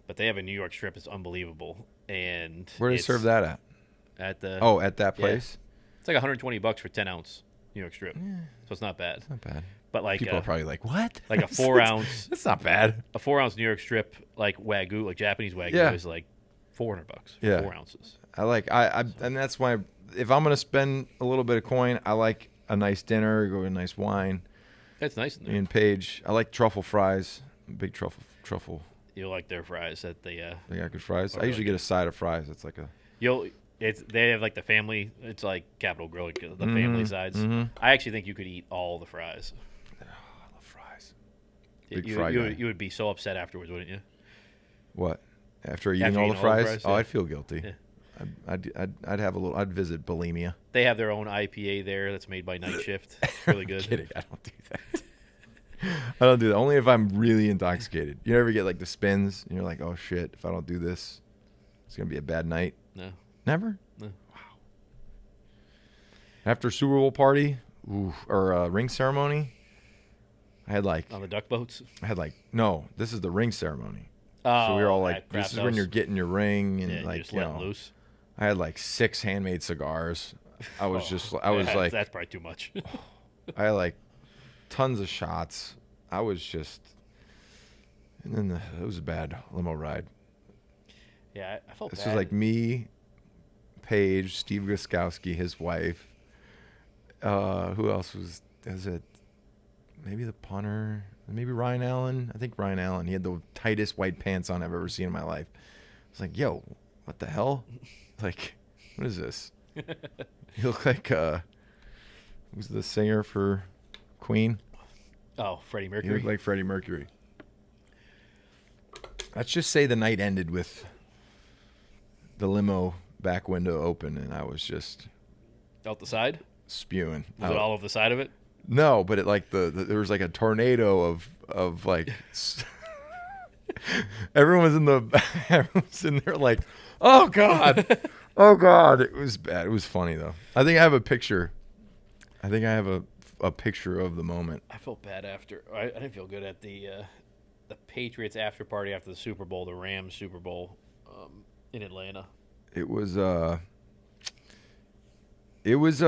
but they have a New York strip. It's unbelievable. And where do they serve that at? At that place. Yeah. It's like $120 for 10-ounce New York strip. Yeah. So it's not bad. It's not bad. But like people are probably like, what? Like a 4-ounce. That's not bad. A 4-ounce New York strip, like Wagyu, like Japanese Wagyu, is like $400 for 4 ounces. And that's why if I'm gonna spend a little bit of coin, I like a nice dinner, go with a nice wine. That's nice in Me there. and Paige. I like truffle fries. I'm a big truffle. You like their fries at the. They got good fries. Oh, I usually really? get a side of fries. It's like a. They have like the family. It's like Capital Grill, like the Mm-hmm, family sides. I actually think you could eat all the fries. I love fries. You would be so upset afterwards, wouldn't you? What? After eating all the fries? yeah. I'd feel guilty. Yeah. I'd have a little. I'd visit bulimia. They have their own IPA there that's made by Night Shift. It's really good. Kidding. I don't do that. I don't do that. Only if I'm really intoxicated. You ever get like the spins and you're like, oh shit, if I don't do this, it's gonna be a bad night. No. Never? No. Wow. After Super Bowl party or ring ceremony, I had like On the duck boats? no, this is the ring ceremony. Oh, So we were all that like, crap this is when house. you're getting your ring and Yeah, like just letting loose. I had like 6 handmade cigars. I was like That's probably too much. I had like tons of shots. I was just and then it was a bad limo ride. Yeah, I felt This bad. was like me, Paige, Steve Guskowski, his wife. Who else was it? Maybe the punter. Maybe Ryan Allen. I think Ryan Allen. He had the tightest white pants on I've ever seen in my life. I was like, yo, what the hell? Like, what is this? You look like who's the singer for Queen? Oh, Freddie You Mercury. look like Freddie Mercury. Let's just say the night ended with the limo back window open, and I was just Out the side? spewing. Was it all of the side of it? No, but it like there was like a tornado of like everyone's in there like, oh god, oh god. It was bad. It was funny though. I think I have a picture. I think I have a picture of the moment. I felt bad after. I didn't feel good at the Patriots after party after the Super Bowl, the Rams Super Bowl in Atlanta. It was a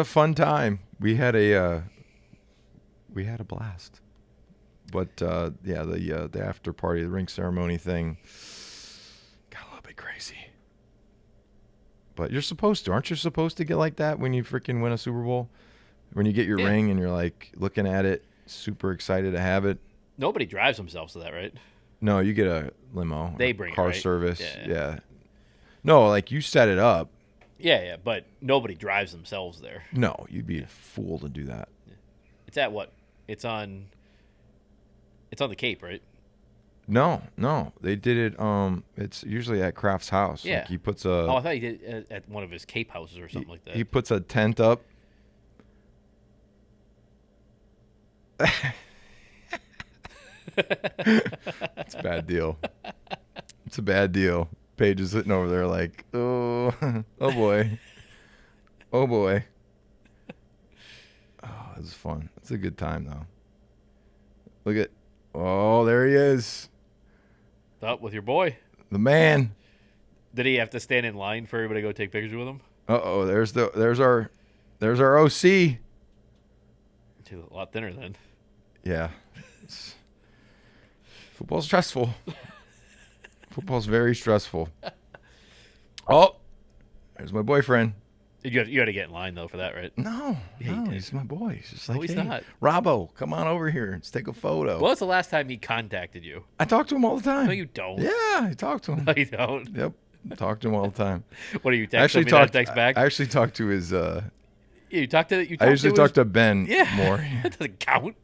fun time. We had a blast. But the after party, the ring ceremony thing got a little bit crazy. But you're supposed to. Aren't you supposed to get like that when you freaking win a Super Bowl? When you get your ring and you're like looking at it, super excited to have it. Nobody drives themselves to that, right? No, you get a limo. They or bring it, car right? service. Yeah. Yeah. No, like you set it up. Yeah, but nobody drives themselves there. No, you'd be a fool to do that. It's at what? It's on the Cape, right? No, they did it. It's usually at Kraft's house. Yeah. Like he puts I thought he did it at one of his Cape houses or something like that. He puts a tent up. It's a bad deal. It's a bad deal. Paige is sitting over there like, oh, oh boy, oh boy. Oh, it was fun. It's a good time though. Look at, oh, there he is, Up with your boy. the man. Did he have to stand in line for everybody to go take pictures with him? Oh, there's our OC. He's a lot thinner then. Yeah. Football's stressful. Football's very stressful. Oh, there's my boyfriend. You had to get in line though for that, right? No, Yeah, he did. he's my boy. He's just like, he's hey, not. Robbo, come on over here. Let's take a photo. When was the last time he contacted you? I talk to him all the time. No, you don't. Yeah, I talk to him. No, you don't. Yep, talk to him all the time. What are you I texting actually me? talk. Text back. I actually talk to his. Yeah, you talk to. I usually talk to Ben Yeah. more. That doesn't count.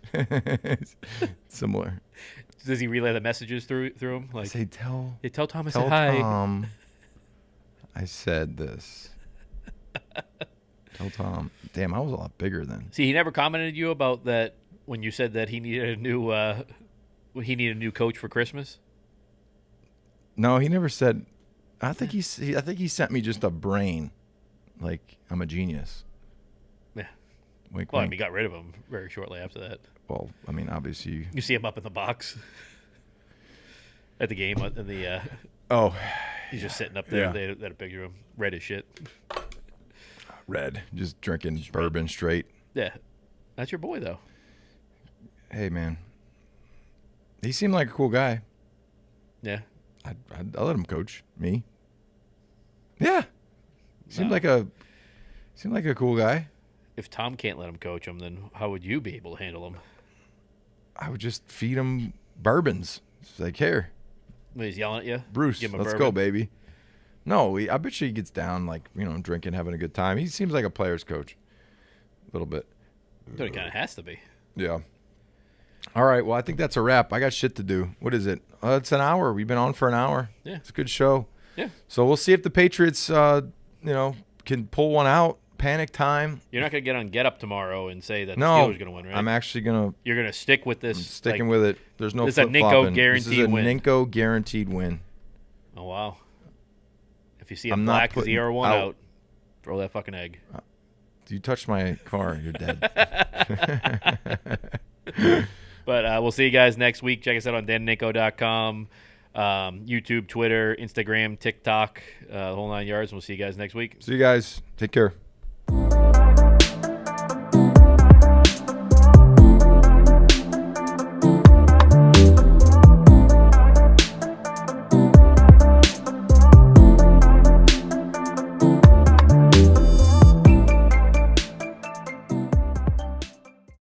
Similar. Does he relay the messages through him? Like, Say tell tell Tom I tell said hi. Tom I said this. Tell Tom. Damn, I was a lot bigger then. See, he never commented to you about that when you said that he needed a new coach for Christmas. No, he never said. I think he sent me just a brain, like I'm a genius. Yeah. Wink, Well, I wink. mean, he got rid of him very shortly after that. Well, I mean, obviously. You see him up in the box at the game. In the Oh, he's just sitting up there. Yeah. They had a picture of him, red as shit. red, just drinking bourbon straight. Yeah, that's your boy though. Hey, man. He seemed like a cool guy. Yeah. I'd let him coach me. Yeah, seemed No. like a cool guy. If Tom can't let him coach him, then how would you be able to handle him? I would just feed him bourbons. It's like, here, When he's yelling at you, Bruce, give him a let's bourbon. go, baby. No, I bet you he gets down, like, drinking, having a good time. He seems like a player's coach. A little bit. But it kind of has to be. Yeah. All right, well, I think that's a wrap. I got shit to do. What is it? It's an hour. We've been on for an hour. Yeah. It's a good show. Yeah. So we'll see if the Patriots, can pull one out. Panic time. You're not going to get on Get Up tomorrow and say that the No, Steelers are going to win, right? I'm actually going to You're going to stick with this. sticking with it. There's no this is a flip-flopping. Ninko guaranteed win. This is a Ninko guaranteed win. Oh, wow. If you see a I'm not black putting ZR1 out. out, throw that fucking egg. You touch my car, you're dead. But we'll see you guys next week. Check us out on danandninko.com, YouTube, Twitter, Instagram, TikTok, the whole 9 yards. We'll see you guys next week. See you guys. Take care.